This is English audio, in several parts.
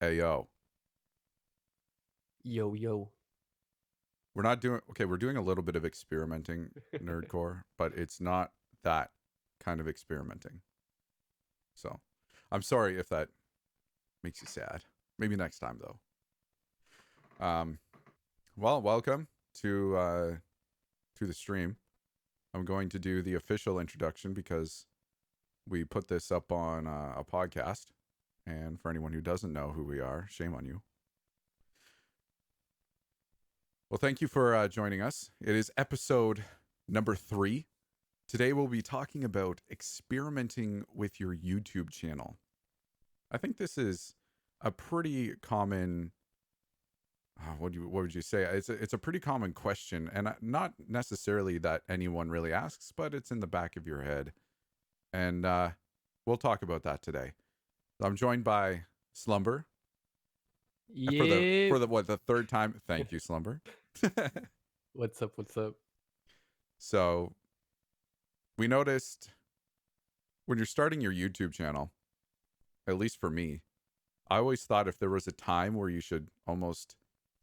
Ayo. Yo, yo. We're not doing okay, we're doing a little bit of experimenting nerdcore, but it's not that kind of experimenting. So, I'm sorry if that makes you sad. Maybe next time though. Well, welcome to the stream. I'm going to do the official introduction because we put this up on a podcast, and for anyone who doesn't know who we are, shame on you. Well, thank you for joining us. It is episode number 3. Today we'll be talking about experimenting with your YouTube channel. I think this is a pretty common. What would you say? It's a pretty common question, and not necessarily that anyone really asks, but it's in the back of your head, and we'll talk about that today. So I'm joined by Slumber Yeah. for the third time. Thank you, Slumber. What's up? What's up? So we noticed when you're starting your YouTube channel, at least for me, I always thought if there was a time where you should almost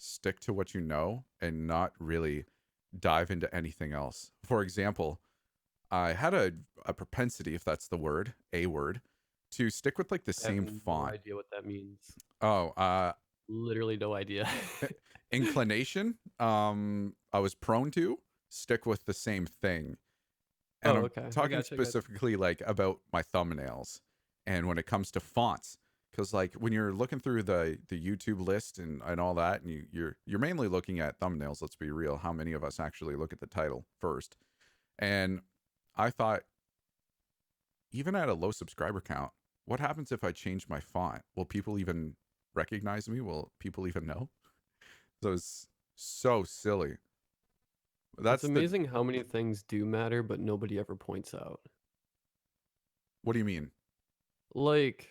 stick to what you know and not really dive into anything else. For example, I had a propensity, if that's the word, a word, to stick with like the I have same no font. idea what that means. Oh, Literally no idea. inclination. I was prone to stick with the same thing. Oh, And I'm okay. I talking gotcha. I gotcha. specifically like about my thumbnails and when it comes to fonts. Because like when you're looking through the YouTube list and all that, and you're mainly looking at thumbnails. Let's be real. How many of us actually look at the title first? And I thought, even at a low subscriber count, what happens if I change my font? Will people even recognize me? Will people even know? So it's so silly. It's That's the. amazing how many things do matter, but nobody ever points out. What do you mean? Like,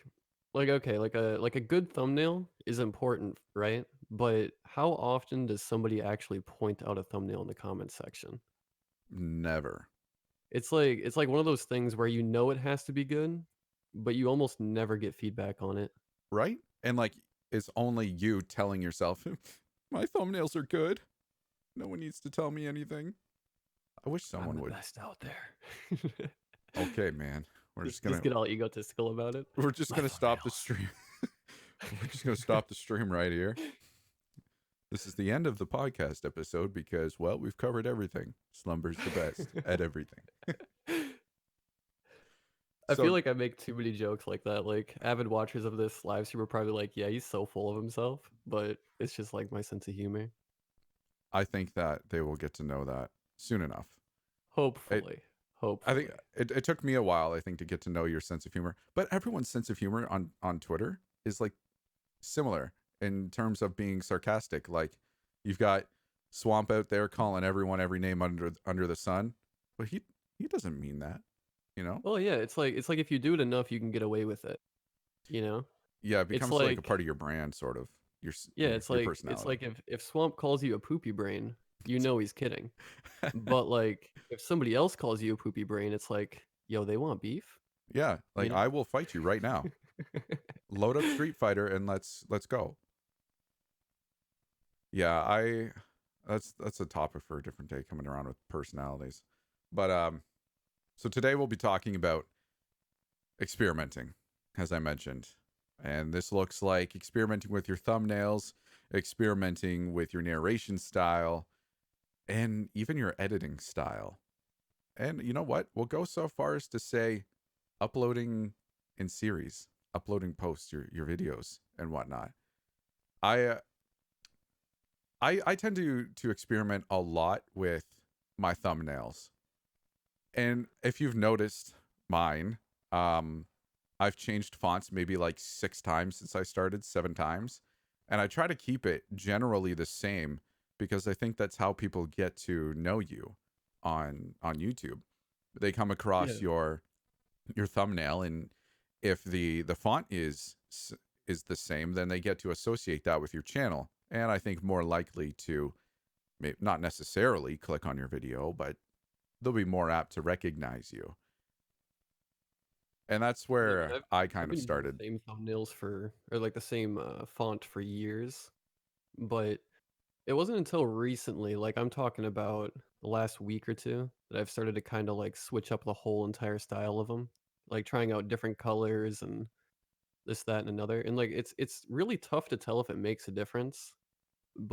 okay, like a good thumbnail is important, right? But how often does somebody actually point out a thumbnail in the comment section? Never. It's like one of those things where you know it has to be good, but you almost never get feedback on it. Right? And like, it's only you telling yourself, my thumbnails are good. No one needs to tell me anything. I wish I'm someone the would. best out there. Okay, man. We're just just gonna just get all egotistical about it. we're just My gonna stop the thumbnails. stream. We're just gonna stop the stream right here. This is the end of the podcast episode because, well, we've covered everything. Slumber's the best at everything. I feel So like I make too many jokes like that. Like avid watchers of this live stream are probably like, "Yeah, he's so full of himself," but it's just like my sense of humor. I think that they will get to know that soon enough. It, Hopefully, I think hopefully. it took me a while, I think, to get to know your sense of humor. But everyone's sense of humor on Twitter is like similar in terms of being sarcastic. Like you've got Swamp out there calling everyone every name under the sun, but he doesn't mean that, you know. Well, yeah, it's like if you do it enough, you can get away with it. You know, Yeah, it it's becomes like a like part of your brand, sort of your yeah, it's your like it's personality. like if Swamp calls you a poopy brain, you know he's kidding. But like if somebody else calls you a poopy brain, it's like, yo, they want beef, Yeah, you like know? I will fight you right now. Load up Street Fighter and let's go. Yeah, I that's a topic for a different day, coming around with personalities. But so today we'll be talking about experimenting, as I mentioned. And this looks like experimenting with your thumbnails, experimenting with your narration style, and even your editing style. And you know what? We'll go so far as to say uploading in series, uploading posts, your videos and whatnot. I I tend to experiment a lot with my thumbnails. And if you've noticed mine, um, I've changed fonts maybe like 6 times since I started, 7 times. And I try to keep it generally the same because I think that's how people get to know you on YouTube. They come across Yeah. your thumbnail, and if the font is the same, then they get to associate that with your channel. And I think more likely to not necessarily click on your video, but they'll be more apt to recognize you. And that's 'Cause I mean, where I I've kind of been using the started. same thumbnails for or like the same font for years, but it wasn't until recently, like I'm talking about the last week or two, that I've started to kind of like switch up the whole entire style of them, like trying out different colors and this, that, and another. And like it's really tough to tell if it makes a difference,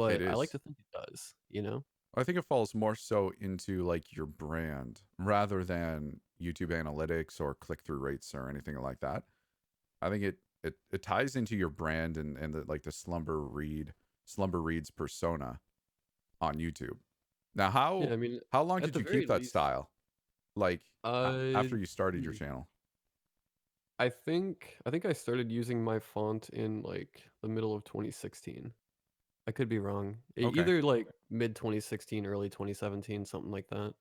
It but I like is. to think it does, you know? I think it falls more so into like your brand rather than YouTube analytics or click through rates or anything like that. I think it ties into your brand and the like the slumber reads persona on YouTube. Now Yeah, I mean, how long at did the you very keep that least, style? Like uh, after you started your hmm, channel? I think I started using my font in like the middle of 2016. I could be wrong. Okay. Either like mid 2016, early 2017, something like that.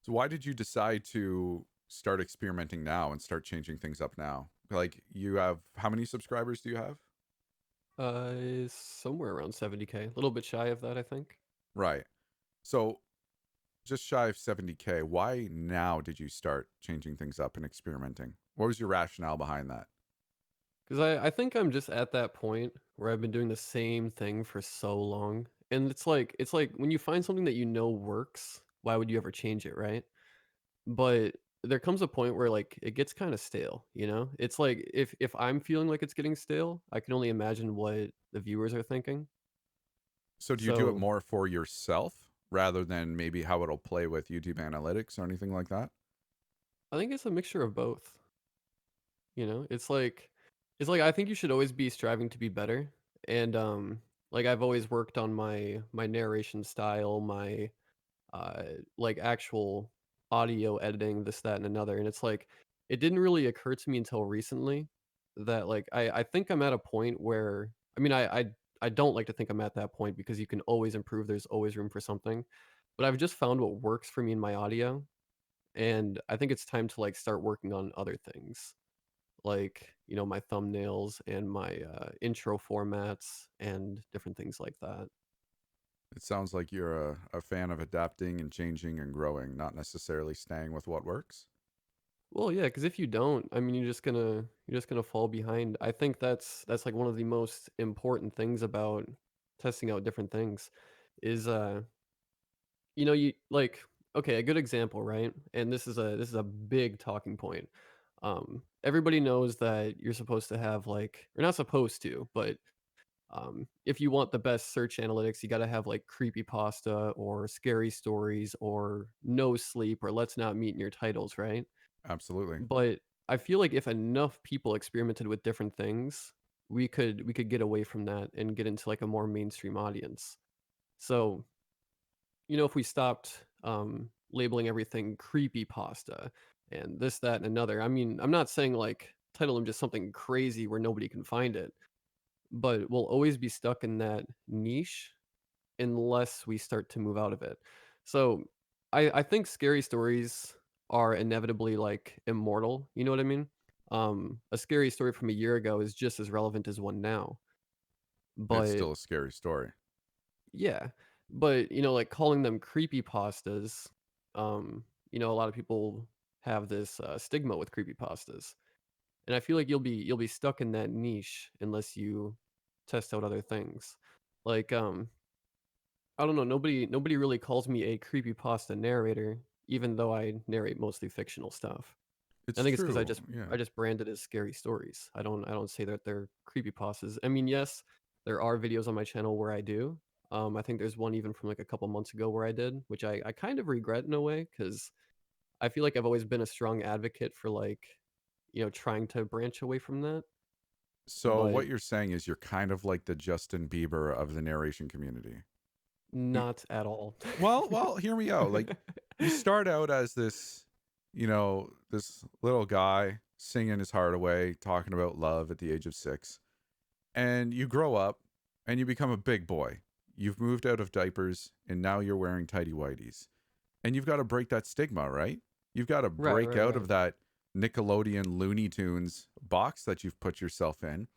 So why did you decide to start experimenting now and start changing things up now? Like you have how many subscribers do you have? Somewhere around 70K, a little bit shy of that, I think. Right. So just shy of 70K. Why now did you start changing things up and experimenting? What was your rationale behind that? Because I think I'm just at that point where I've been doing the same thing for so long. And it's like when you find something that you know works, why would you ever change it, right? But there comes a point where like it gets kind of stale, you know? It's like if I'm feeling like it's getting stale, I can only imagine what the viewers are thinking. So do you do it So more for yourself rather than maybe how it'll play with YouTube analytics or anything like that? I think it's a mixture of both. You know, it's like I think you should always be striving to be better. And like I've always worked on my narration style, my uh like actual audio editing, this, that, and another. And it's like it didn't really occur to me until recently that like I think I'm at a point where I mean I don't like to think I'm at that point because you can always improve. There's always room for something. But I've just found what works for me in my audio. And I think it's time to like start working on other things like, you know, my thumbnails and my intro formats and different things like that. It sounds like you're a fan of adapting and changing and growing, not necessarily staying with what works. Well, yeah, because if you don't, I mean, you're just gonna fall behind. I think that's like one of the most important things about testing out different things is you know, you like okay, a good example, right? And this is a big talking point. Everybody knows that you're supposed to have like you're not supposed to, but if you want the best search analytics, you got to have like creepy pasta or scary stories or no sleep or let's not meet in your titles, right? Absolutely. But I feel like if enough people experimented with different things, we could get away from that and get into like a more mainstream audience. So, you know, if we stopped labeling everything creepy pasta and this, that, and another, I mean, I'm not saying like title them just something crazy where nobody can find it, but we'll always be stuck in that niche unless we start to move out of it. So I think scary stories are inevitably like immortal. You know what I mean? A scary story from a year ago is just as relevant as one now. It's But still a scary story. yeah, but you know, like calling them creepy pastas, you know, a lot of people have this stigma with creepy pastas, and I feel like you'll be stuck in that niche unless you test out other things. Like I don't know, nobody really calls me a creepypasta narrator, even though I narrate mostly fictional stuff. I It's think it's because I true. just Yeah. I just brand it as scary stories. I don't say that they're creepypastas. I mean, yes, there are videos on my channel where I do. I think there's one even from like a couple months ago where I did, which I kind of regret in a way because I feel like I've always been a strong advocate for like, you know, trying to branch away from that. So But what you're saying is you're kind of like the Justin Bieber of the narration community. You, not at all. well, hear me out. Like you start out as this, this little guy singing his heart away, talking about love at the age of 6, and you grow up and you become a big boy. You've moved out of diapers and now you're wearing tidy whities. And you've got to break that stigma, right? You've got to Right, break right, out right. of that Nickelodeon Looney Tunes box that you've put yourself in.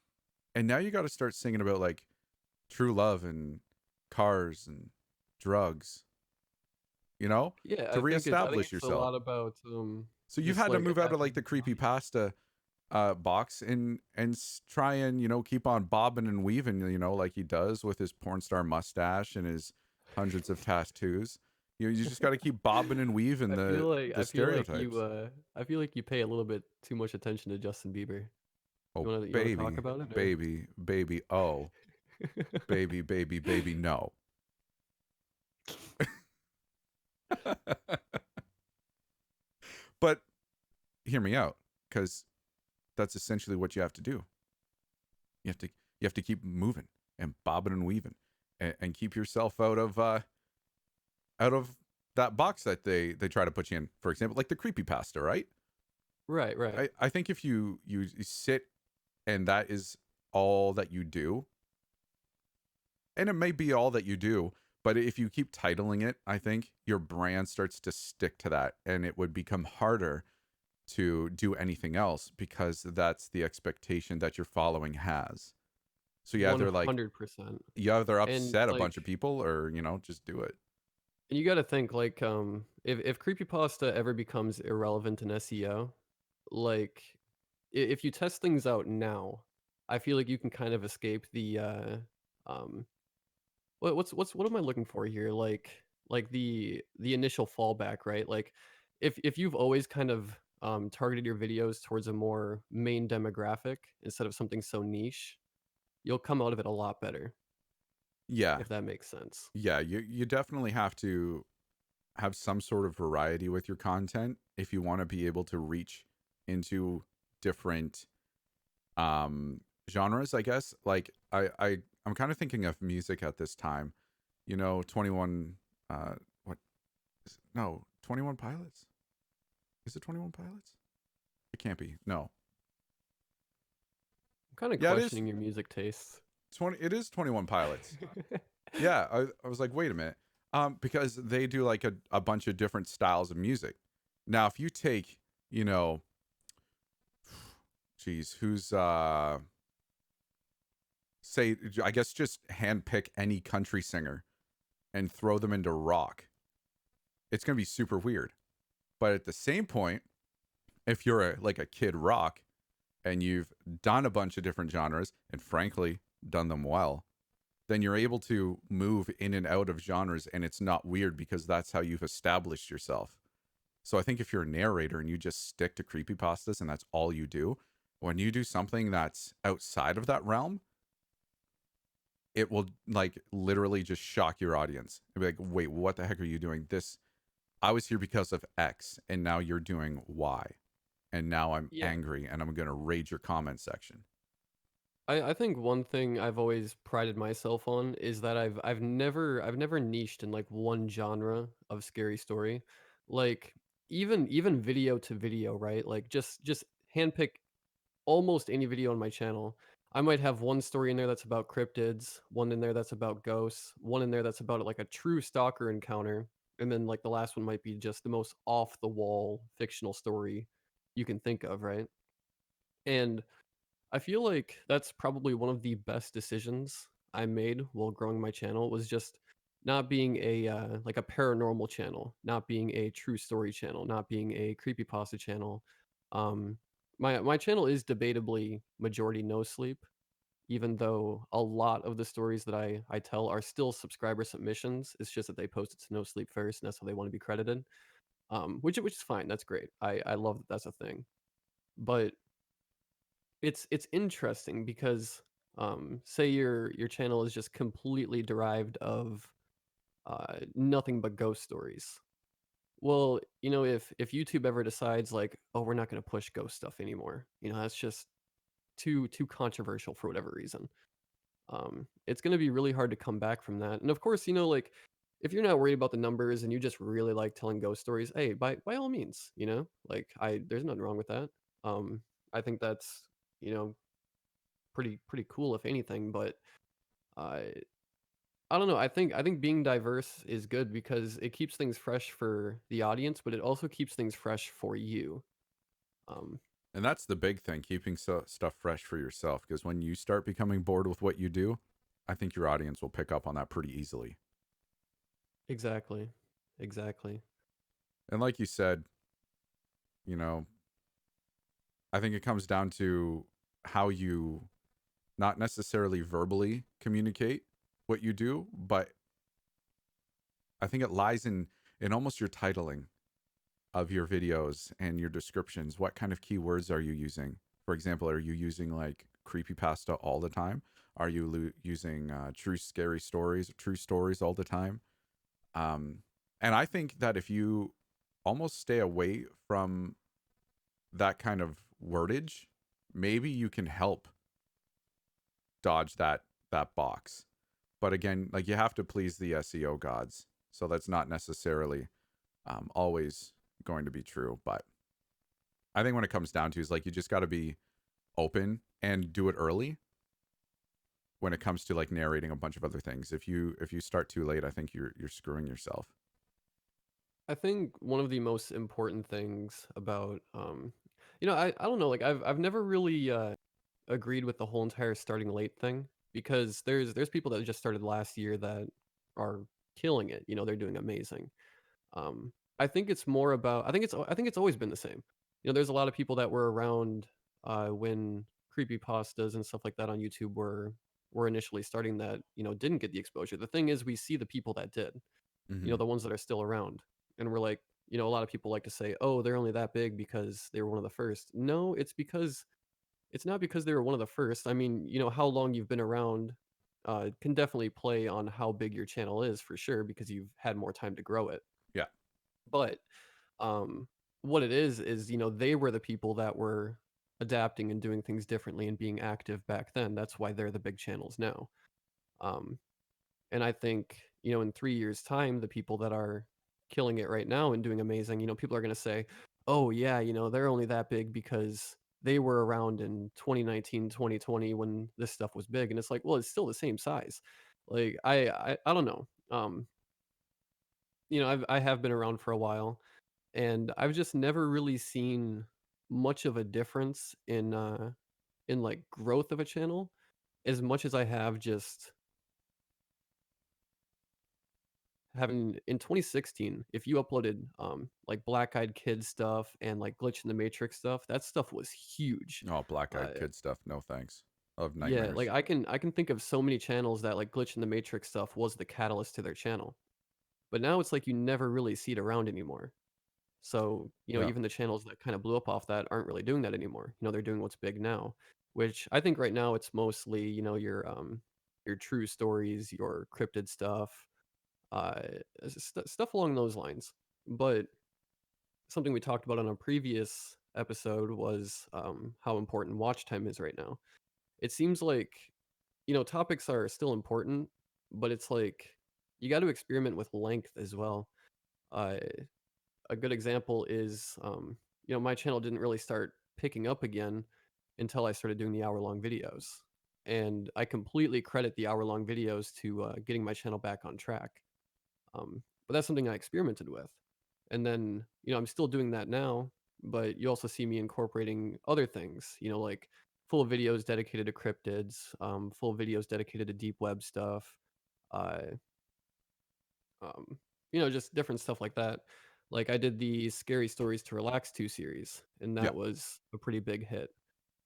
And now you got to start singing about like true love and cars and drugs, Yeah, to I think reestablish it's a yourself. lot about So you've just had to like move out of attaching like to the the creepy audience. pasta box and try and keep on bobbing and weaving, like he does with his porn star mustache and his hundreds of tattoos. You just got to keep bobbing and weaving the I feel like stereotypes. I feel like you pay a little bit too much attention to Justin Bieber. Oh You wanna talk baby, about it or? baby, baby, oh baby, baby, baby, no. But hear me out, because that's essentially what you have to do. You have to keep moving and bobbing and weaving, and keep yourself out of that box that they try to put you in. For example, like the creepy pasta, right? Right, right. I think if you sit and that is all that you do, and it may be all that you do, but if you keep titling it, I think your brand starts to stick to that, and it would become harder to do anything else because that's the expectation that your following has. So like 100%. you either And upset a bunch of like people or just do it. and you gotta think like if creepypasta ever becomes irrelevant in SEO, like if you test things out now, I feel like you can kind of escape the um what am I looking for here? Like the initial fallback, right? Like if you've always kind of targeted your videos towards a more main demographic instead of something so niche, you'll come out of it a lot better, Yeah. if that makes sense. Yeah, you definitely have to have some sort of variety with your content if you want to be able to reach into different genres, I guess. Like I'm kind of thinking of music at this time. 21 what no, 21 Pilots? Is it 21 Pilots? It can't be. No. I'm kind of Yeah, it is questioning your music tastes. 20 it is 21 Pilots. Yeah, I was like, wait a minute. Because they do like a bunch of different styles of music. Now, if you take, you know, geez, who's say I guess just handpick any country singer and throw them into rock, it's gonna be super weird. But at the same point, if you're like a Kid Rock and you've done a bunch of different genres and frankly done them well, then you're able to move in and out of genres and it's not weird because that's how you've established yourself. So I think if you're a narrator and you just stick to creepypastas and that's all you do, when you do something that's outside of that realm, it will like literally just shock your audience. It'll be like, wait, what the heck are you doing? This I was here because of X and now you're doing Y. And now I'm Yeah. angry and I'm gonna raid your comment section. I think one thing I've always prided myself on is that I've never niched in like one genre of scary story. Like even video to video, right? Like just handpick almost any video on my channel. I might have one story in there that's about cryptids, one in there that's about ghosts, one in there that's about like a true stalker encounter, and then like the last one might be just the most off the wall fictional story you can think of, right? And I feel like that's probably one of the best decisions I made while growing my channel was just not being a like a paranormal channel, not being a true story channel, not being a creepypasta channel. Um, my channel is debatably majority no sleep, even though a lot of the stories that I tell are still subscriber submissions. It's just that they post it to no sleep first, and that's how they want to be credited. Which is fine. That's great. I love that that's a thing, but it's interesting because say your channel is just completely derived of nothing but ghost stories. Well, if YouTube ever decides like, oh, we're not going to push ghost stuff anymore, that's just too controversial for whatever reason. It's going to be really hard to come back from that. And of course, like if you're not worried about the numbers and you just really like telling ghost stories, hey, by all means, like I there's nothing wrong with that. I think that's you know pretty cool if anything, but uh, I don't know. I think being diverse is good because it keeps things fresh for the audience, but it also keeps things fresh for you. Um, And that's the big thing, keeping stuff fresh for yourself. Because when you start becoming bored with what you do, I think your audience will pick up on that pretty easily. exactly, exactly. And like you said, You know, I think it comes down to how you not necessarily verbally communicate what you do, but I think it lies in almost your titling of your videos and your descriptions. What kind of keywords are you using? For example, are you using like creepypasta all the time? Are you using true scary stories, true stories all the time? Um, and I think that if you almost stay away from that kind of wordage, maybe you can help dodge that box. But again, like you have to please the SEO gods, so that's not necessarily always going to be true. But I think when it comes down to is like you just got to be open and do it early when it comes to like narrating a bunch of other things. If you start too late, I think you're screwing yourself. I think one of the most important things about I don't know, like I've never really agreed with the whole entire starting late thing because there's people that just started last year that are killing it. They're doing amazing. Um, I think it's more about I think it's always been the same. There's a lot of people that were around when creepypastas and stuff like that on YouTube were initially starting that, didn't get the exposure. The thing is we see the people that did, Mm-hmm. the ones that are still around. And we're like, a lot of people like to say, "Oh, they're only that big because they were one of the first." No, it's not because they were one of the first. I mean, how long you've been around can definitely play on how big your channel is for sure because you've had more time to grow it. Yeah. But um, what it is they were the people that were adapting and doing things differently and being active back then. That's why they're the big channels now. Um, and I think in 3 years' time, the people that are killing it right now and doing amazing, people are going to say, "Oh yeah, they're only that big because they were around in 2019, 2020 when this stuff was big." And it's like, well, it's still the same size. Like I don't know. I have been around for a while, and I've just never really seen much of a difference in like growth of a channel as much as I have just having in 2016, if you uploaded like Black Eyed Kid stuff and like Glitch in the Matrix stuff, that stuff was huge. Oh, black Uh, eyed kid stuff. No thanks. Of yeah, like nightmares. I can think of so many channels that like Glitch in the Matrix stuff was the catalyst to their channel. But now it's like you never really see it around anymore. So, Yeah. even the channels that kind of blew up off that aren't really doing that anymore. They're doing what's big now, which I think right now it's mostly, your true stories, your cryptid stuff, uh stuff along those lines. But something we talked about on a previous episode was how important watch time is right now. It seems like topics are still important, but it's like you got to experiment with length as well. uh a good example is my channel didn't really start picking up again until I started doing the hour-long videos, and I completely credit the hour-long videos to getting my channel back on track. But that's something I experimented with. And then, I'm still doing that now, but you also see me incorporating other things, like full videos dedicated to cryptids, full videos dedicated to deep web stuff, uh, um, just different stuff like that. Like I did the Scary Stories to Relax 2 series, and Yeah. that was a pretty big hit.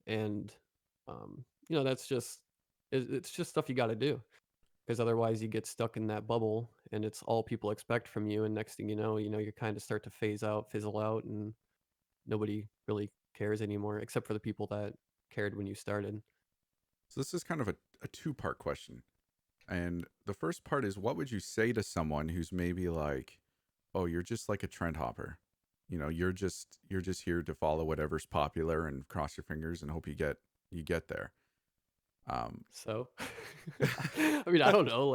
And, that's just, it's just stuff you got to do because otherwise you get stuck in that bubble and it's all people expect from you, and next thing you kind of start to phase out, fizzle out, and nobody really cares anymore except for the people that cared when you started. So this is kind of a two-part question. And the first part is what would you say to someone who's maybe like, "Oh, you're just like a trend hopper. You're just here to follow whatever's popular and cross your fingers and hope you get there." Um So I mean, I don't know,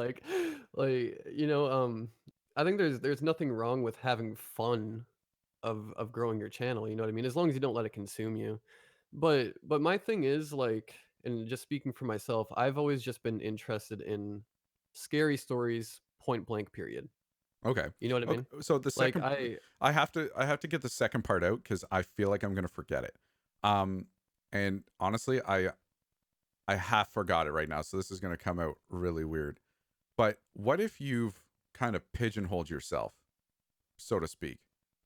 I think there's nothing wrong with having fun of growing your channel, you know what I mean, as long as you don't let it consume you. But my thing is, like, and just speaking for myself, I've always just been interested in scary stories, point blank, period. okay. You know what I Okay. mean? So the Like, second I have to get the second part out cuz I feel like I'm going to forget it. Um and honestly, I half forgot it right now, so this is going to come out really weird. But what if you've kind of pigeonholed yourself, so to speak?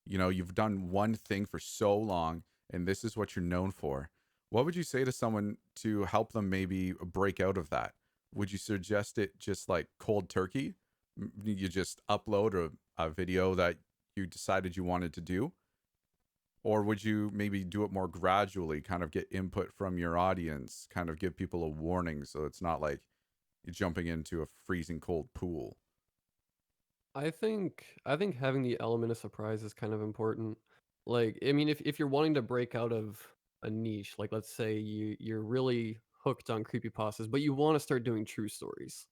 You know, you've done one thing for so long and this is what you're known for. What would you say to someone to help them maybe break out of that? Would you suggest it just like cold turkey? You just upload a video that you decided you wanted to do? Or would you maybe do it more gradually, kind of get input from your audience, kind of give people a warning so it's not like you're jumping into a freezing cold pool? I think having the element of surprise is kind of important. Like, I mean, if you're wanting to break out of a niche, like let's say you're really hooked on creepypastas, but you want to start doing true stories.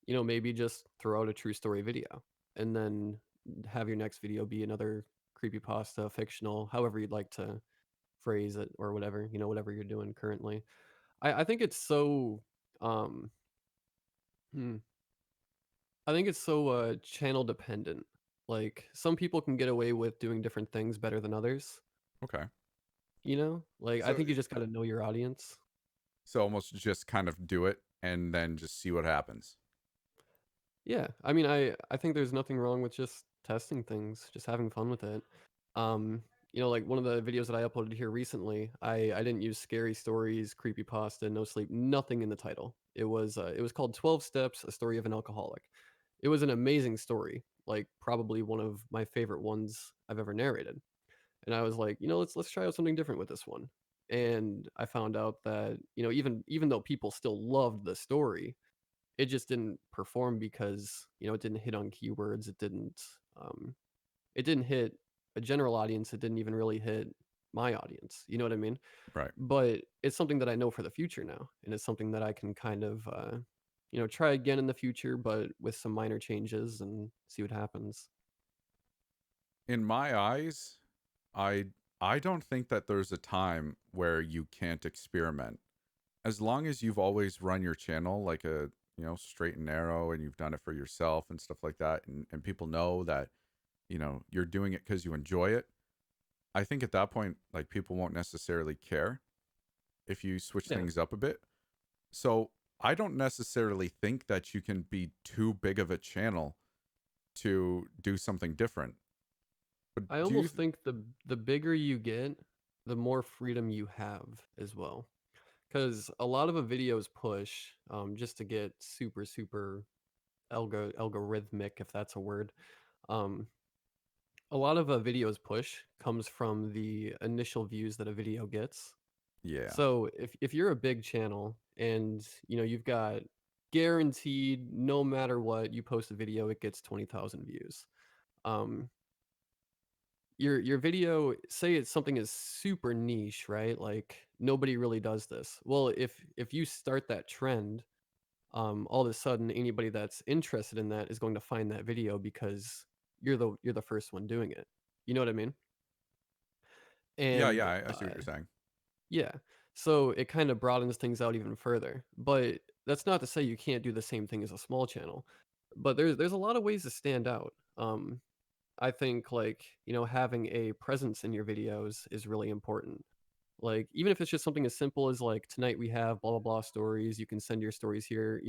Maybe just throw out a true story video and then have your next video be another creepypasta, fictional, however you'd like to phrase it or whatever, whatever you're doing currently. I think it's so um hmm, I think it's so channel dependent. Like some people can get away with doing different things better than others, Okay. Like I So think you just got to know your audience. so almost just kind of do it and then just see what happens. Yeah, I mean, I think there's nothing wrong with just testing things, just having fun with it. Um, like one of the videos that I uploaded here recently, I didn't use scary stories, creepypasta, no sleep, nothing in the title. It was called 12 Steps: A Story of an Alcoholic. It was an amazing story, like probably one of my favorite ones I've ever narrated. And I was like, let's try out something different with this one. And I found out that, even though people still loved the story, it just didn't perform because, it didn't hit on keywords. Um, it didn't hit a general audience. It didn't even really hit my audience. You know what I mean? Right. But it's something that I know for the future now, and it's something that I can kind of, try again in the future, but with some minor changes and see what happens. In my eyes, I I don't think that there's a time where you can't experiment. As long as you've always run your channel like a, straight and narrow and you've done it for yourself and stuff like that and people know that, you're doing it cuz you enjoy it. I think at that point like people won't necessarily care if you switch Yeah, things up a bit. So, I don't necessarily think that you can be too big of a channel to do something different. But I do you almost think the bigger you get, the more freedom you have as well. Because a lot of a videos push, just to get super super algorithmic, if that's a word. Um, a lot of a video's push comes from the initial views that a video gets. Yeah. So if you're a big channel and you've got guaranteed no matter what you post a video, it gets 20,000 views. Um, your video, say it's something is super niche, right? Like nobody really does this. Well, if you start that trend, all of a sudden anybody that's interested in that is going to find that video because you're the first one doing it. You know what I mean? Yeah, And yeah, I see what you're saying. yeah, so it kind of broadens things out even further. But that's not to say you can't do the same thing as a small channel. But there's a lot of ways to stand out. I think like having a presence in your videos is really important. Like even if it's just something as simple as like tonight we have blah blah blah stories, you can send your stories here.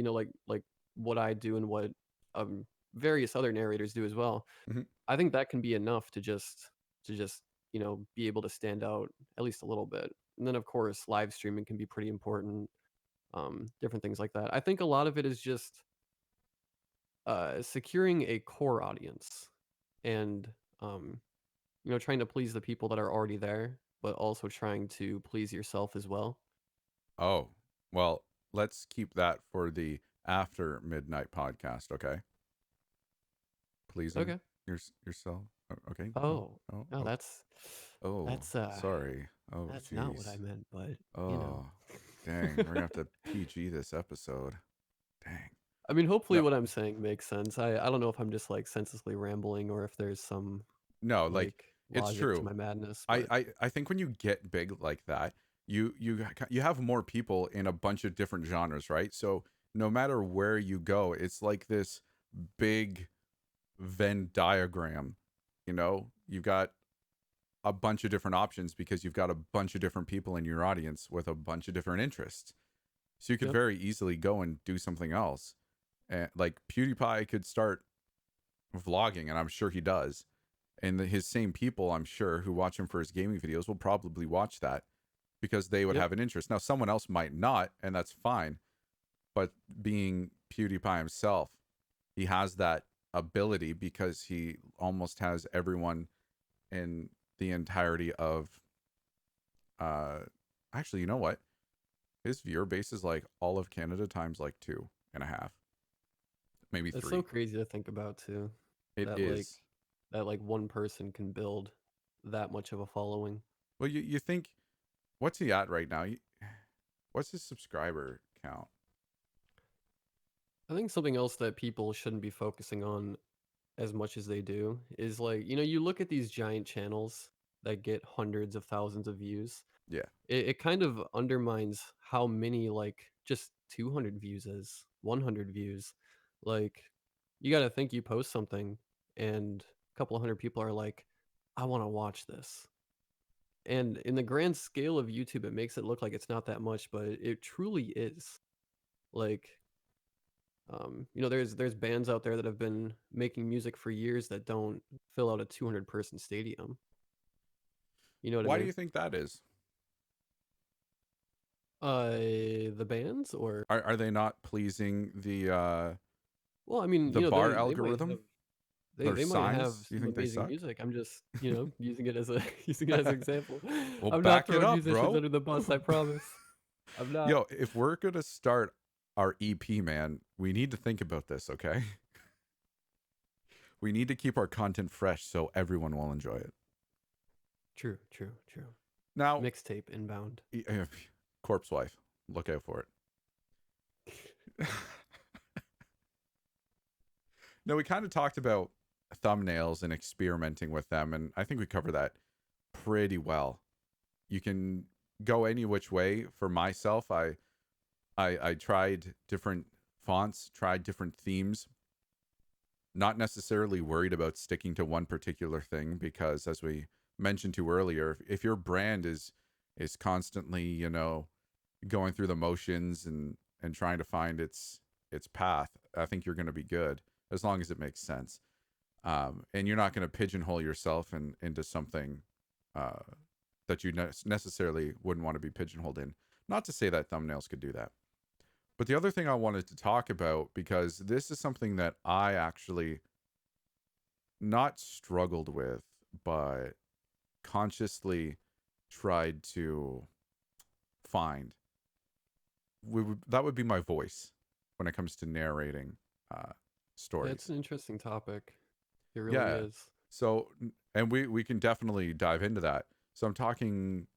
Like what I do and what um various other narrators do as well. Mhm. I think that can be enough to just be able to stand out at least a little bit. And then of course live streaming can be pretty important. Different things like that. I think a lot of it is just securing a core audience and um trying to please the people that are already there, but also trying to please yourself as well. Oh, well, let's keep that for the after midnight podcast, okay? Pleasing Okay. yourself. Okay. Oh, Oh, oh, no, oh, that's oh. that's Sorry. Oh, that's not what I jeez. meant, but you know. Oh, dang. We're gonna have to PG this episode. Dang. I mean, hopefully No, what I'm saying makes sense. I don't know if I'm just like senselessly rambling or if there's some no, like like it's logic to true. my madness, I, but I I think when you get big like that, you have more people in a bunch of different genres, right? So no matter where you go, it's like this big Venn diagram. You've got a bunch of different options because you've got a bunch of different people in your audience with a bunch of different interests. So you could yep. very easily go and do something else. And like PewDiePie could start vlogging, and I'm sure he does. And his same people, I'm sure, who watch him for his gaming videos will probably watch that because they would Yep. have an interest. Now, someone else might not, and that's fine. But being PewDiePie himself, he has that ability because he almost has everyone in the entirety of. Uh, Actually, you know what? His viewer base is like all of Canada times like 2.5, maybe It's so 3. crazy to think about too. It That like is. that like one person can build that much of a following. Well, you think, what's he at right now? What's his subscriber count? I think something else that people shouldn't be focusing on as much as they do is like, you look at these giant channels that get hundreds of thousands of views. Yeah. It kind of undermines how many like just 200 views is, 100 views. Like you got to think you post something and a couple of hundred people are like, I want to watch this. And in the grand scale of YouTube, it makes it look like it's not that much, but it truly is. Like, there's bands out there that have been making music for years that don't fill out a 200-person stadium. You know what I Why do mean? you think that is? The bands or Are they not pleasing well, I mean, the bar they might have algorithm? Their they might have signs? Do you some think they amazing suck? music. I'm just, using it as a using it as an example. Well, I'm not back it throwing up, musicians bro. under the bus, I promise. I'm not. Yo, if we're gonna start our EP, man, we need to think about this, okay? We need to keep our content fresh so everyone will enjoy it. True, true, true. Now, Mixtape inbound. Corpse Wife, look out for it. No, we kind of talked about thumbnails and experimenting with them, and I think we covered that pretty well. You can go any which way. For myself, I tried different fonts, tried different themes. Not necessarily worried about sticking to one particular thing because, as we mentioned to earlier, if your brand is constantly, going through the motions and trying to find its path, I think you're going to be good as long as it makes sense. And you're not going to pigeonhole yourself into something uh, that you necessarily wouldn't want to be pigeonholed in. Not to say that thumbnails could do that. But the other thing I wanted to talk about, because this is something that I actually not struggled with, but consciously tried to find, that would be my voice when it comes to narrating Yeah, it's stories. an interesting topic. It really Yeah. is. So, and we can definitely dive into that. So I'm talking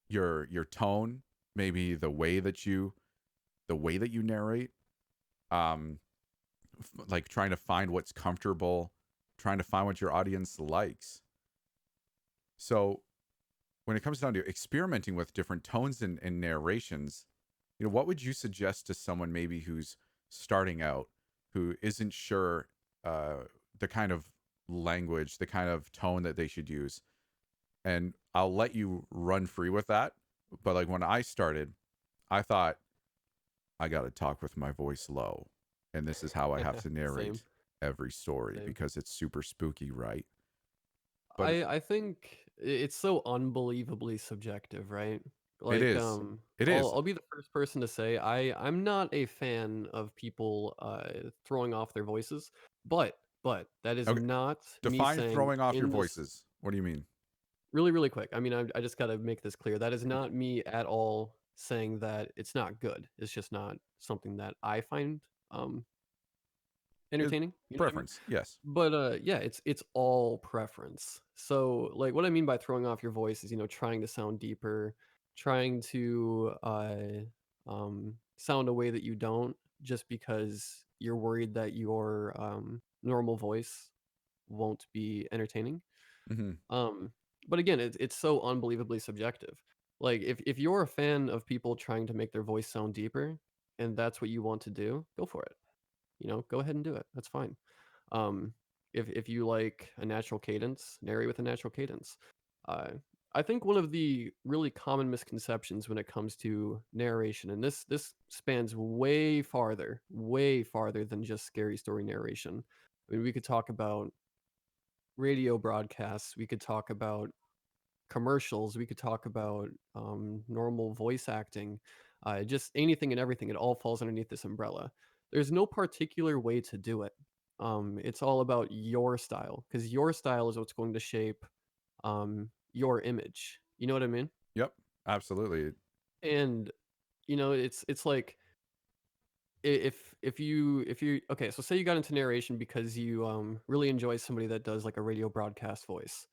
your tone, maybe the way that you narrate, um, like trying to find what's comfortable, trying to find what your audience likes. So when it comes down to experimenting with different tones and narrations, what would you suggest to someone maybe who's starting out, who isn't sure uh, the kind of language, the kind of tone that they should use? And I'll let you run free with that. But like when I started, I thought I got to talk with my voice low, and this is how I have to Same, narrate every story same. because it's super spooky, right? But I think it's so unbelievably subjective, right? it Like, is, it I'll is. I'll be the first person to say I'm not a fan of people throwing off their voices, but that is Okay, not me define saying throwing off your in this voices. What do you mean? really really quick. I mean, I just got to make this clear. That is not me at all saying that it's not good. It's just not something that I find um Is entertaining. You know what I mean? preference? Yes. But, yeah, it's all preference. So, like, what I mean by throwing off your voice is, trying to sound deeper, trying to, sound a way that you don't just because you're worried that your, normal voice won't be entertaining. Hmm. Um, but again, it's so unbelievably subjective. Like, if you're a fan of people trying to make their voice sound deeper and that's what you want to do, go for it. Go ahead and do it. That's fine. Um, if you like a natural cadence, narrate with a natural cadence. Uh, I think one of the really common misconceptions when it comes to narration, and this spans way farther than just scary story narration. I mean, we could talk about radio broadcasts, we could talk about commercials, we could talk about normal voice acting, just anything and everything. It all falls underneath this umbrella. There's no particular way to do it. It's all about your style, because your style is what's going to shape your image. You know what I mean? Yep, absolutely. And it's like if you okay, so say you got into narration because you really enjoy somebody that does like a radio broadcast voice.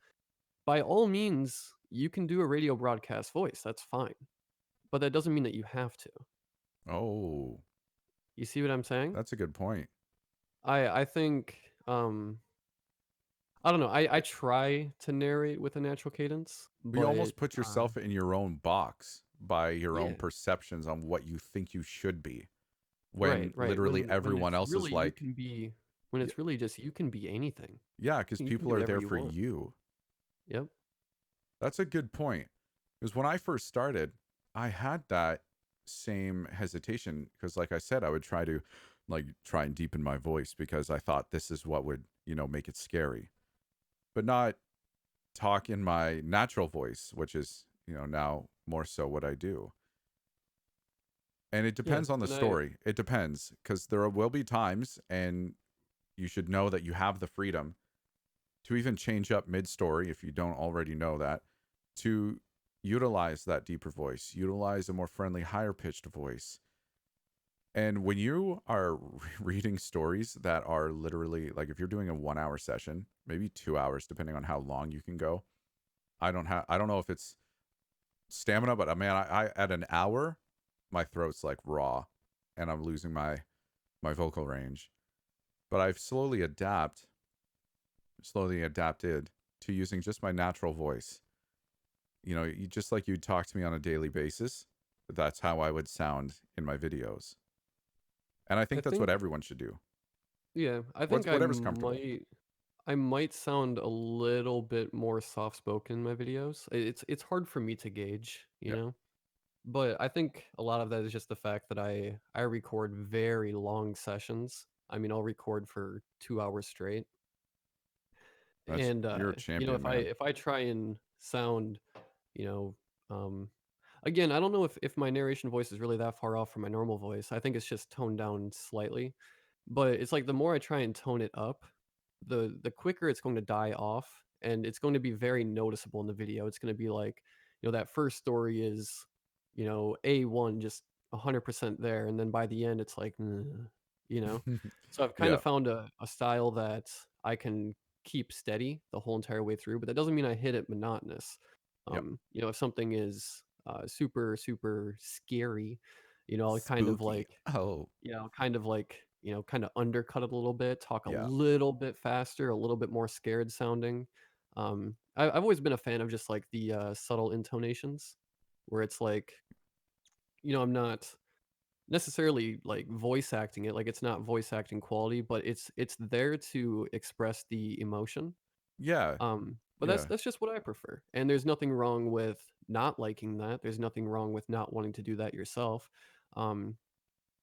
By all means, you can do a radio broadcast voice. That's fine. But that doesn't mean that you have to. Oh, You see what I'm saying? that's a good point. I think I don't know. I Eh, try to narrate with a natural cadence, But you but almost put yourself in your own box by your own yeah. perceptions on what you think you should be, Right, when right. literally When everyone it's else is really you like, can be when yeah, it's really just you can be anything. yeah, because You can people do are whatever there you for want. you. Yep. That's a good point. Because when I first started, I had that same hesitation. Because, like I said, I would try and deepen my voice because I thought this is what would, make it scary, but not talk in my natural voice, which is, now more so what I do. And it Yeah, depends on the and I story. It depends because there will be times, and you should know that you have the freedom to even change up mid story if you don't already know that, to utilize that deeper voice, utilize a more friendly, higher pitched voice. And when you are reading stories that are literally like, if you're doing a 1 hour session, maybe 2 hours, depending on how long you can go. I don't know if it's stamina, but man, I at an hour, my throat's like raw and I'm losing my vocal range. But I've slowly adapted to using just my natural voice. Just like you'd talk to me on a daily basis, that's how I would sound in my videos. And I I think that's what think everyone should do. yeah, I think Whatever's comfortable. I might sound a little bit more soft spoken in my videos. It's hard for me to gauge, Yeah, But I think a lot of that is just the fact that I record very long sessions. I mean, I'll record for 2 hours straight. that's And you're a champion, man. if I try and sound, you know, um again, I don't know if my narration voice is really that far off from my normal voice. I think it's just toned down slightly. But it's like the more I try and tone it up, the quicker it's going to die off, and it's going to be very noticeable in the video. It's going to be like, that first story is, A1 just 100% there, and then by the end it's like, "Ugh," you know. So I've kind Yeah, of found a style that I can keep steady the whole entire way through, but that doesn't mean I hit it monotonous. yep. If something is super super scary, I'll kind of Spooky. like Oh, kind of undercut it a little bit, talk a yeah. little bit faster, a little bit more scared sounding. I've always been a fan of just like the subtle intonations, where it's like, I'm not necessarily like voice acting it, like it's not voice acting quality, but it's there to express the emotion. Yeah, But yeah. that's just what I prefer, and there's nothing wrong with not liking that. There's nothing wrong with not wanting to do that yourself. Um,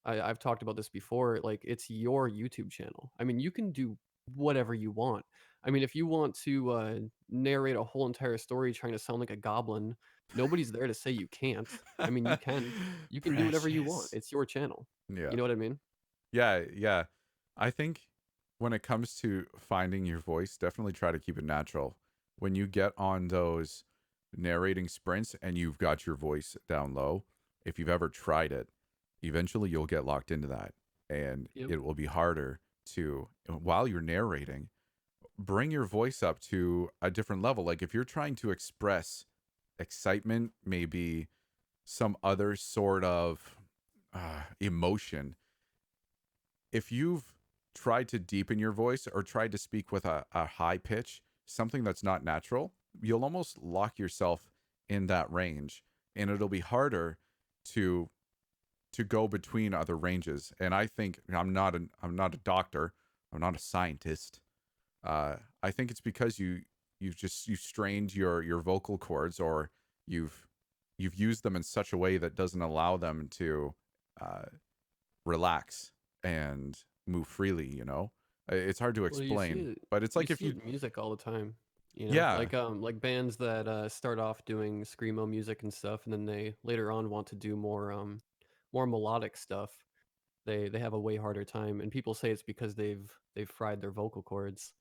I've talked about this before. Like, it's your YouTube channel. I mean, you can do whatever you want. I mean, if you want to narrate a whole entire story trying to sound like a goblin, nobody's there to say you can't. I mean, you can. You can do whatever you want. Precious. It's your channel. Yeah. You know what I mean? Yeah, yeah. I think when it comes to finding your voice, definitely try to keep it natural. When you get on those narrating sprints and you've got your voice down low, if you've ever tried it, eventually you'll get locked into that. And Yep. it will be harder to, while you're narrating, bring your voice up to a different level. Like if you're trying to express excitement, maybe some other sort of emotion, if you've tried to deepen your voice or tried to speak with a high pitch, something that's not natural, you'll almost lock yourself in that range, and it'll be harder to go between other ranges. And I think I'm not a doctor, I'm not a scientist. I think it's because you've strained your vocal cords, or you've used them in such a way that doesn't allow them to uh, relax and move freely. It's hard to Well, explain, but it's you like if see you, it in music all the time, you know? yeah. Like bands that, start off doing screamo music and stuff, and then they later on want to do more melodic stuff. They have a way harder time, and people say it's because they've fried their vocal cords.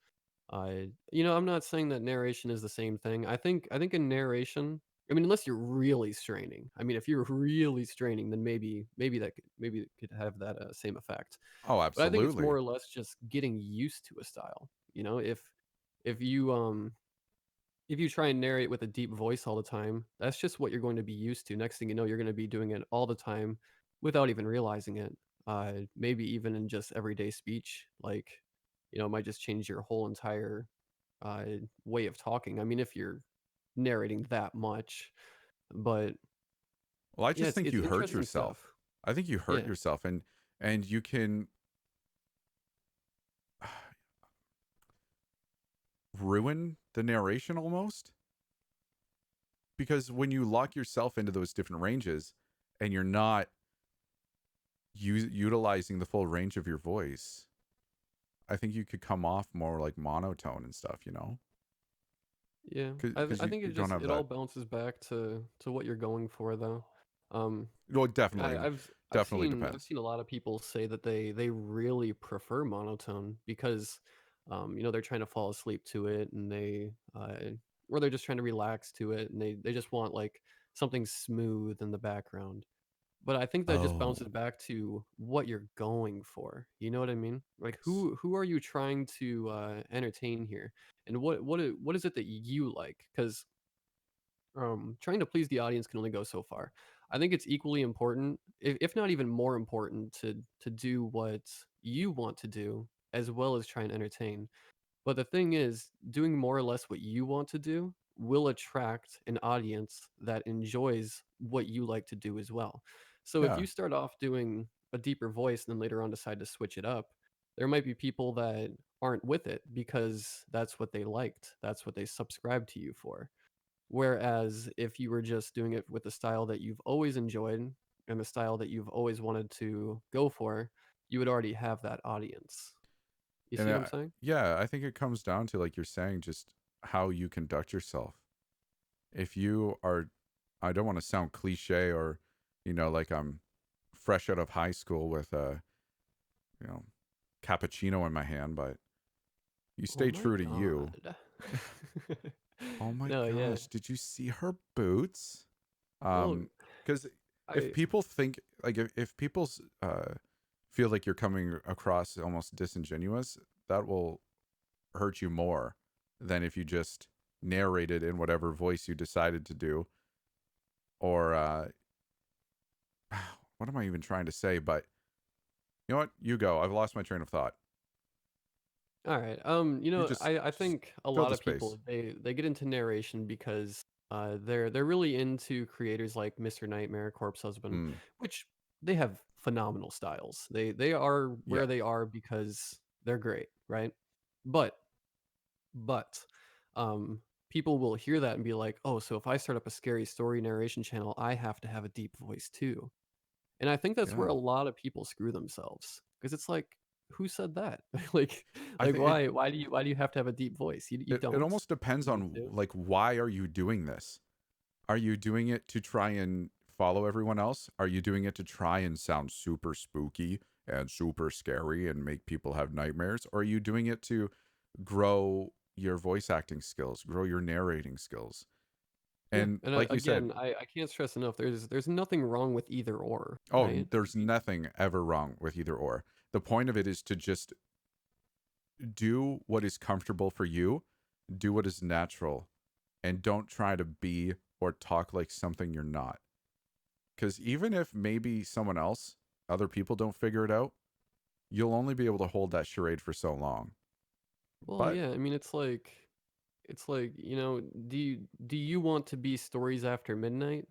I'm not saying that narration is the same thing. I think in narration, I mean, unless you're really straining. I mean, if you're really straining, then maybe it could have that same effect. Oh, But I think it's more absolutely. or less just getting used to a style. You know, if you if you try and narrate with a deep voice all the time, that's just what you're going to be used to. Next thing you know, you're going to be doing it all the time without even realizing it. Maybe even in just everyday speech, like it might just change your whole entire uh, way of talking. I mean, if you're narrating that much, but Well, I yeah, just think it's you hurt interesting yourself. stuff. I think you hurt Yeah, yourself, and you can ruin the narration almost, because when you lock yourself into those different ranges and you're not utilizing the full range of your voice, I think you could come off more like monotone and stuff, yeah. because I think you it don't just have it that. all bounces back to what you're going for, though. Um, Well, I, definitely, I've I've definitely seen I've depends. seen a lot of people say that they really prefer monotone because they're trying to fall asleep to it, and or they're just trying to relax to it, and they just want like something smooth in the background. But I think that just Oh, bounces back to what you're going for. You know what I mean? Like s- who are you trying to entertain here, and what is it that you like? Because trying to please the audience can only go so far. I think it's equally important, if not even more important, to do what you want to do as well as try and entertain. But the thing is, doing more or less what you want to do will attract an audience that enjoys what you like to do as well. So if yeah. you start off doing a deeper voice and then later on decide to switch it up, there might be people that aren't with it because that's what they liked. That's what they subscribed to you for. Whereas if you were just doing it with the style that you've always enjoyed and the style that you've always wanted to go for, you would already have that audience. You And see what I'm saying? yeah, I think it comes down to, like you're saying, just how you conduct yourself. If you are, I don't want to sound cliche or, like I'm fresh out of high school with a, you know, cappuccino in my hand, but you Oh stay my true to you. god. Oh my No, yeah. gosh, did you see her boots? Well, Because if I people think, like, if people feel like you're coming across almost disingenuous, that will hurt you more than if you just narrated in whatever voice you decided to do. Or what am I even trying to say? But you know what? You go. I've lost my train of thought. all right. You just I just think a fill lot the of people space. they get into narration because they're really into creators like Mr. Nightmare, Corpse Husband, Mm, which they have phenomenal styles. They are yeah, where they are because they're great, right? But but people will hear that and be like, "Oh, so if I start up a scary story narration channel, I have to have a deep voice too." And I think that's where yeah. a lot of people screw themselves because it's like, who said that? like, I think it, why do you have to have a deep voice? You it don't almost depends need on, to. like, why are you doing this? Are you doing it to try and follow everyone else? Are you doing it to try and sound super spooky and super scary and make people have nightmares? Or are you doing it to grow your voice acting skills, grow your narrating skills? Yeah, And and like you said, again, I can't stress enough. There's nothing wrong with either or, oh, right? there's nothing ever wrong with either or. The point of it is to just do what is comfortable for you, do what is natural, and don't try to be or talk like something you're not. Because even if maybe someone else, other people don't figure it out, you'll only be able to hold that charade for so long. Well, But yeah. I mean, it's like do you want to be stories after midnight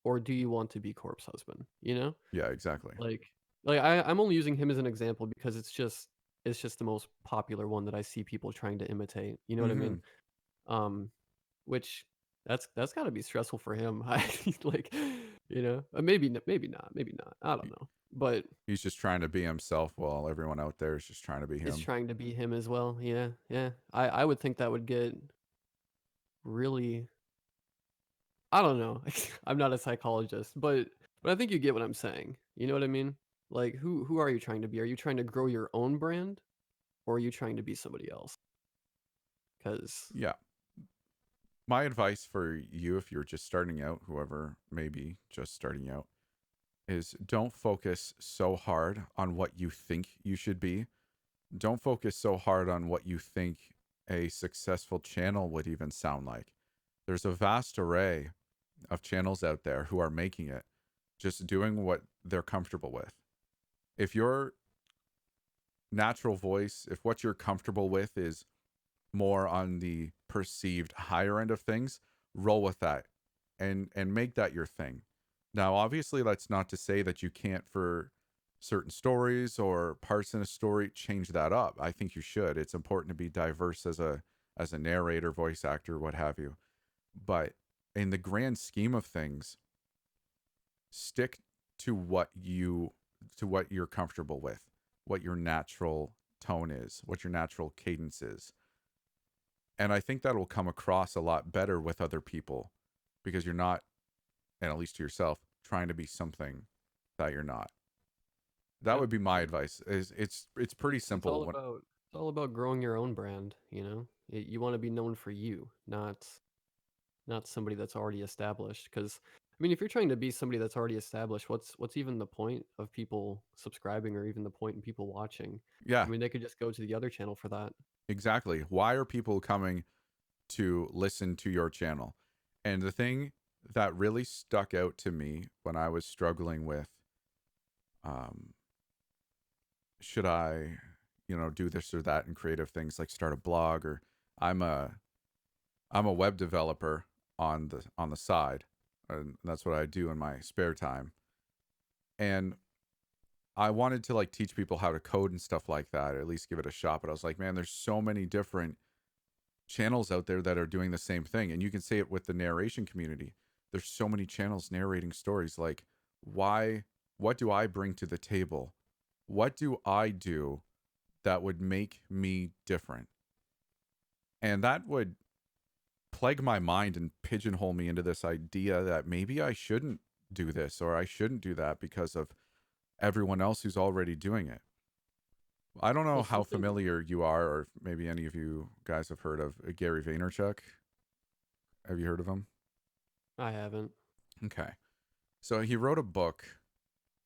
or do you want to be Corpse Husband? You know? yeah, exactly. Like I'm only using him as an example because it's just the most popular one that I see people trying to imitate, you know what I Mm-hmm. mean? Um, which that's gotta be stressful for him. I like, maybe not, maybe not, I don't know. but He's just trying to be himself while everyone out there is just trying to be is him. trying to be him as well. Yeah, yeah. I would think that would get really. I don't know. I'm not a psychologist, but I think you get what I'm saying. You know what I mean? Like, who are you trying to be? Are you trying to grow your own brand, or are you trying to be somebody else? Because Yeah. My advice for you, if you're just starting out, whoever may be just starting out, is don't focus so hard on what you think you should be. Don't focus so hard on what you think a successful channel would even sound like. There's a vast array of channels out there who are making it, just doing what they're comfortable with. If your natural voice, if what you're comfortable with is more on the perceived higher end of things, roll with that and make that your thing. Now, obviously, that's not to say that you can't for certain stories or parts in a story change that up. I think you should. It's important to be diverse as a narrator, voice actor, what have you. But in the grand scheme of things, stick to what you're comfortable with, what your natural tone is, what your natural cadence is. And I think that'll come across a lot better with other people because you're not, and at least to yourself, trying to be something that you're not. That yep, would be my yep. advice. Is it's pretty It's simple. all about growing your own brand. You know, you want to be known for you, not somebody that's already established. Because I mean, if you're trying to be somebody that's already established, what's even the point of people subscribing or even the point in people watching? Yeah, I mean, they could just go to the other channel for that. exactly. Why are people coming to listen to your channel? And the thing that really stuck out to me when I was struggling with, um, should I, do this or that and creative things like start a blog or I'm a I'm a web developer on the side, and that's what I do in my spare time. And I wanted to like teach people how to code and stuff like that, or at least give it a shot. But I was like, man, there's so many different channels out there that are doing the same thing, and you can say it with the narration community. There's so many channels narrating stories. Like, why? What do I bring to the table? What do I do that would make me different? And that would plague my mind and pigeonhole me into this idea that maybe I shouldn't do this or I shouldn't do that because of everyone else who's already doing it. I don't know Well, how something familiar you are, or if maybe any of you guys have heard of Gary Vaynerchuk. Have you heard of him? I haven't. Okay. So he wrote a book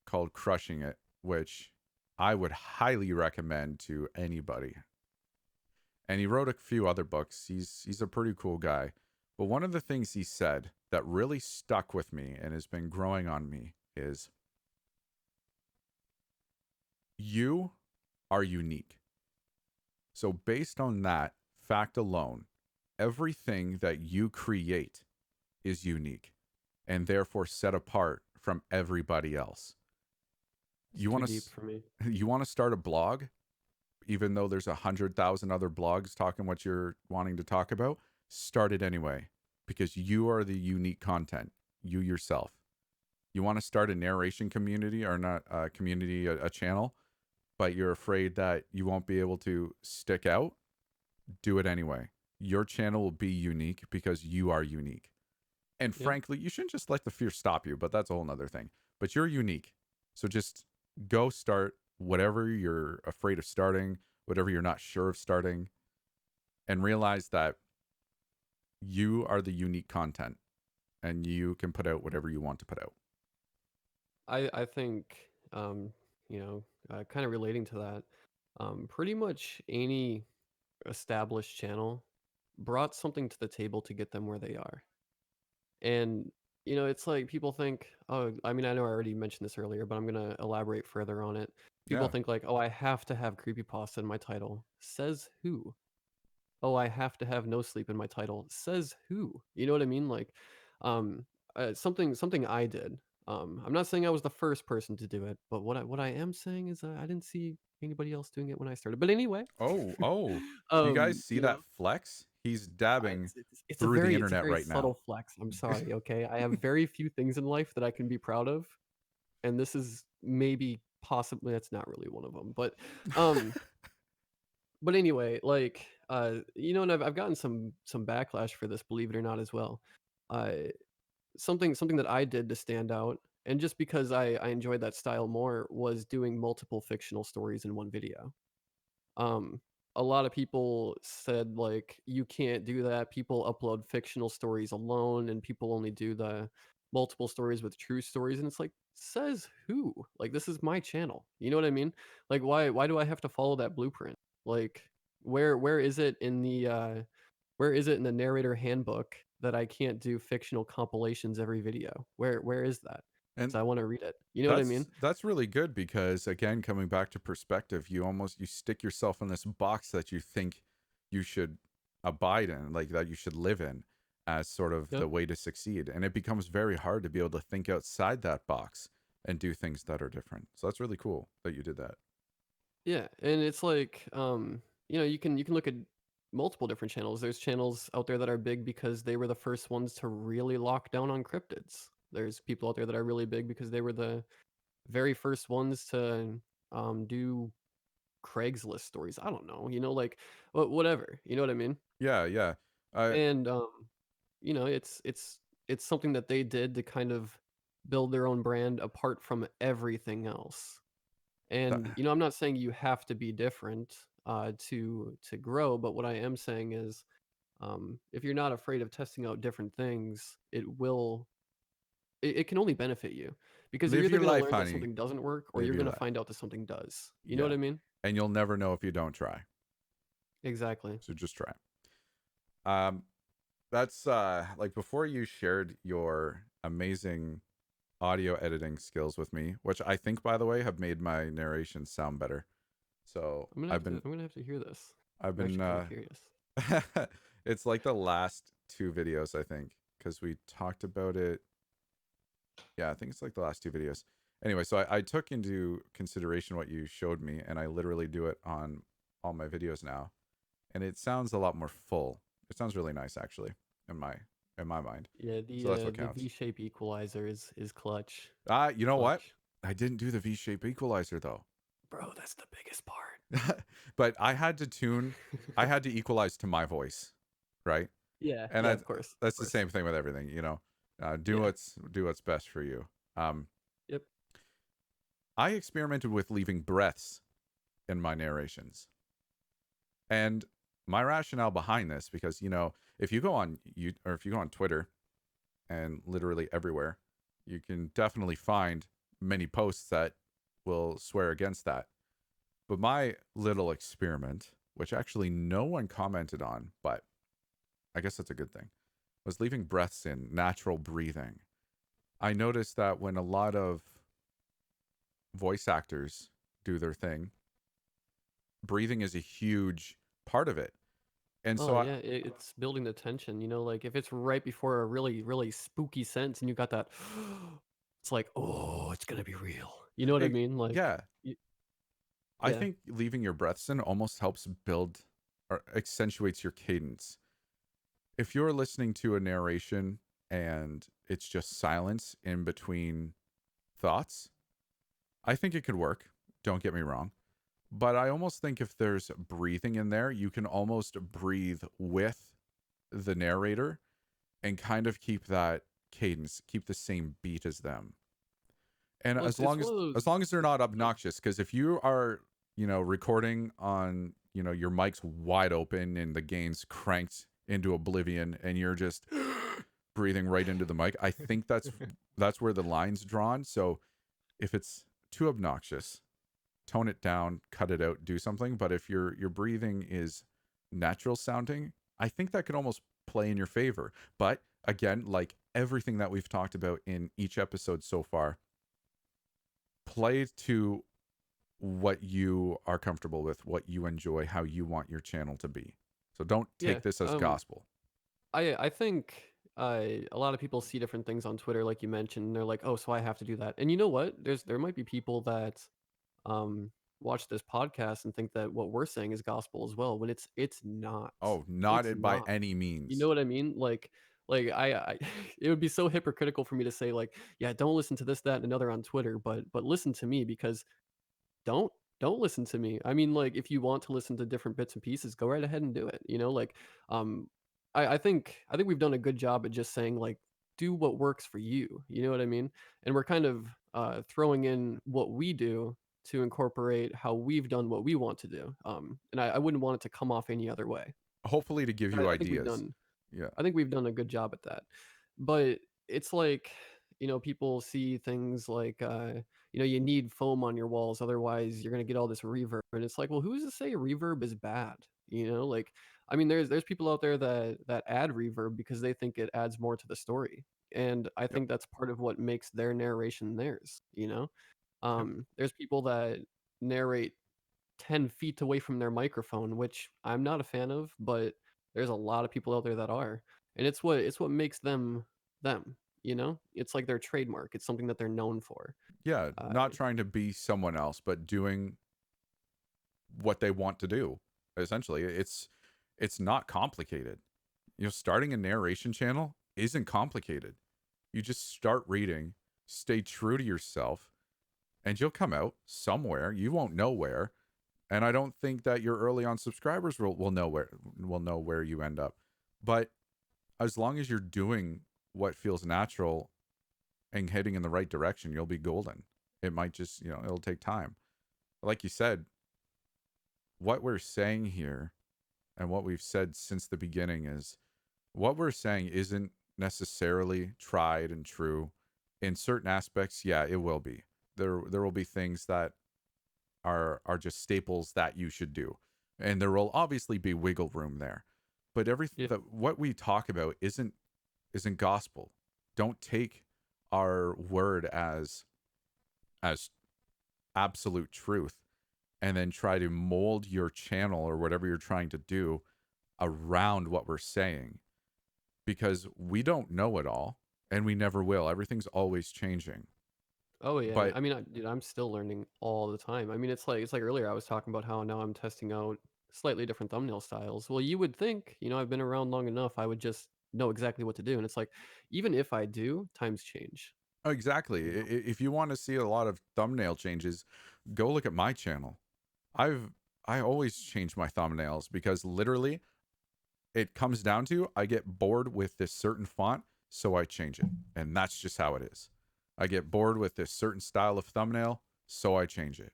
called Crushing It, which I would highly recommend to anybody. And he wrote a few other books. He's a pretty cool guy. But one of the things he said that really stuck with me and has been growing on me is you are unique. So based on that fact alone, everything that you create is unique and therefore set apart from everybody else. It's You too want deep to for me. you want to start a blog even though there's 100,000 other blogs talking what you're wanting to talk about, start it anyway because you are the unique content, you yourself. You want to start a narration community or not a community, a channel, but you're afraid that you won't be able to stick out, do it anyway. Your channel will be unique because you are unique. And Yeah. frankly, you shouldn't just let the fear stop you, but that's a whole nother thing. But you're unique. So just go start whatever you're afraid of starting, whatever you're not sure of starting, and realize that you are the unique content and you can put out whatever you want to put out. I think kind of relating to that, pretty much any established channel brought something to the table to get them where they are. And it's like people think, oh, I mean, I know I already mentioned this earlier, but I'm gonna elaborate further on it. People Yeah. think like, oh, I have to have creepypasta in my title. Says who? Oh, I have to have no sleep in my title. Says who? You know what I mean? Like, um, something I did. I'm not saying I was the first person to do it, but what I am saying is I didn't see anybody else doing it when I started. But anyway, Oh. Do you guys see you that know, flex? He's dabbing through the it's a internet very right now. subtle flex. I'm sorry, okay? I have very few things in life that I can be proud of, and this is maybe possibly that's not really one of them, um but anyway, like, and I've gotten some backlash for this, believe it or not, as well. Uh, something that I did to stand out, and just because I enjoyed that style more, was doing multiple fictional stories in one video. Um, a lot of people said, like, "You can't do that. People upload fictional stories alone, and people only do the multiple stories with true stories." And it's like, says who? Like, this is my channel. You know what I mean? Like, why do I have to follow that blueprint? Like, where is it in the where is it in the narrator handbook that I can't do fictional compilations every video? Where is that? And So I want to read it. You know what I that's mean? that's really good because again, coming back to perspective, you stick yourself in this box that you think you should abide in, like that you should live in as sort of the Yep. way to succeed. And it becomes very hard to be able to think outside that box and do things that are different. So that's really cool that you did that. Yeah, and it's like, you can look at multiple different channels. There's channels out there that are big because they were the first ones to really lock down on cryptids. There's people out there that are really big because they were the very first ones to do Craigslist stories. I don't know, like whatever. You know what I mean? Yeah, yeah. I And it's something that they did to kind of build their own brand apart from everything else. that, And, I'm not saying you have to be different to grow, but what I am saying is, if you're not afraid of testing out different things, it can only benefit you, because you're live either your going to life, learn that honey. something doesn't work, or Live you're your going to life. find out that something does. You know what Yeah. I mean? And you'll never know if you don't try. Exactly. So just try. Um that's like before you shared your amazing audio editing skills with me, which I think by the way have made my narration sound better. So I'm gonna have to hear this. I've I'm been actually kind of curious. it's like the last two videos I think because we talked about it. Yeah, I think it's like the last two videos. Anyway, so I took into consideration what you showed me and I literally do it on all my videos now. And it sounds a lot more full. It sounds really nice actually in my mind. Yeah, So that's what the counts. V-shape equalizer is clutch. You know what? Clutch. I didn't do the V-shape equalizer though. Bro, that's the biggest part. But I had to equalize to my voice, right? Yeah, And yeah, of course. Of that's the course. same thing with everything, you know. Yeah. Do what's best for you. Um, Yep. I experimented with leaving breaths in my narrations, and my rationale behind this, because if you go on if you go on Twitter and literally everywhere, you can definitely find many posts that will swear against that. But my little experiment, which actually no one commented on, but I guess that's a good thing, was leaving breaths in, natural breathing. I noticed that when a lot of voice actors do their thing, breathing is a huge part of it. And Oh so yeah, it's building the tension. Like if it's right before a really really spooky sense, and you got that, it's like, oh, it's gonna be real. You know what I mean? Like, yeah, I yeah. think leaving your breaths in almost helps build or accentuates your cadence. If you're listening to a narration and it's just silence in between thoughts, I think it could work. Don't get me wrong. But I almost think if there's breathing in there, you can almost breathe with the narrator and kind of keep that cadence, keep the same beat as them. And Well, it's one of as those. long as they're not obnoxious, because if you are, recording on, your mic's wide open and the gain's cranked into oblivion and you're just breathing right into the mic, I think that's where the line's drawn. So if it's too obnoxious, tone it down, cut it out, do something. But if your breathing is natural sounding, I think that could almost play in your favor. But again, like everything that we've talked about in each episode so far, play to what you are comfortable with, what you enjoy, how you want your channel to be. So don't Yeah. take this as gospel. I think a lot of people see different things on Twitter, like you mentioned. And they're like, oh, so I have to do that. And you know what? There might be people that um watch this podcast and think that what we're saying is gospel as well, when it's not. Oh, not It's it by not. any You know means. what I mean? Like I it would be so hypocritical for me to say like, yeah, don't listen to this, that, and another on Twitter, but listen to me because don't don't listen to me. I mean, like, if you want to listen to different bits and pieces, go right ahead and do it, you know? Like, um, I think we've done a good job at just saying, like, do what works for you know what I mean? And we're kind of, throwing in what we do to incorporate how we've done what we want to do, and I wouldn't want it to come off any other way. Hopefully to give you I think we've ideas. done Yeah. I think we've done a good job at that. But it's like, people see things like, you need foam on your walls, otherwise you're gonna get all this reverb. And it's like, well, who's to say reverb is bad? Like, I mean, there's people out there that add reverb because they think it adds more to the story. And I Yep. think that's part of what makes their narration theirs. Yep. There's people that narrate 10 feet away from their microphone, which I'm not a fan of, but there's a lot of people out there that are. And it's what makes them them. It's like their trademark. It's something that they're known for. Yeah. Uh, Not trying to be someone else, but doing what they want to do. Essentially, it's not complicated. Starting a narration channel isn't complicated. You just start reading, stay true to yourself, and you'll come out somewhere. You won't know where. And I don't think that your early on subscribers will know where you end up. But as long as you're doing what feels natural and heading in the right direction, you'll be golden. It might just, it'll take time. Like you said, what we're saying here and what we've said since the beginning is what we're saying isn't necessarily tried and true. In certain aspects, yeah, it will be. There will be things that are just staples that you should do. And there will obviously be wiggle room there. But yeah. what we talk about isn't gospel. Don't take our word as absolute truth and then try to mold your channel or whatever you're trying to do around what we're saying, because we don't know it all and we never will. Everything's always changing. Oh yeah. But I mean, dude, I'm still learning all the time. I mean, it's like earlier I was talking about how now I'm testing out slightly different thumbnail styles. Well, you would think, I've been around long enough, I would just know exactly what to do. And it's like, even if I do, times change. exactly, You know? if you want to see a lot of thumbnail changes, go look at my channel. I've I always change my thumbnails because literally it comes down to I get bored with this certain font, so I change it. And that's just how it is. I get bored with this certain style of thumbnail, so I change it.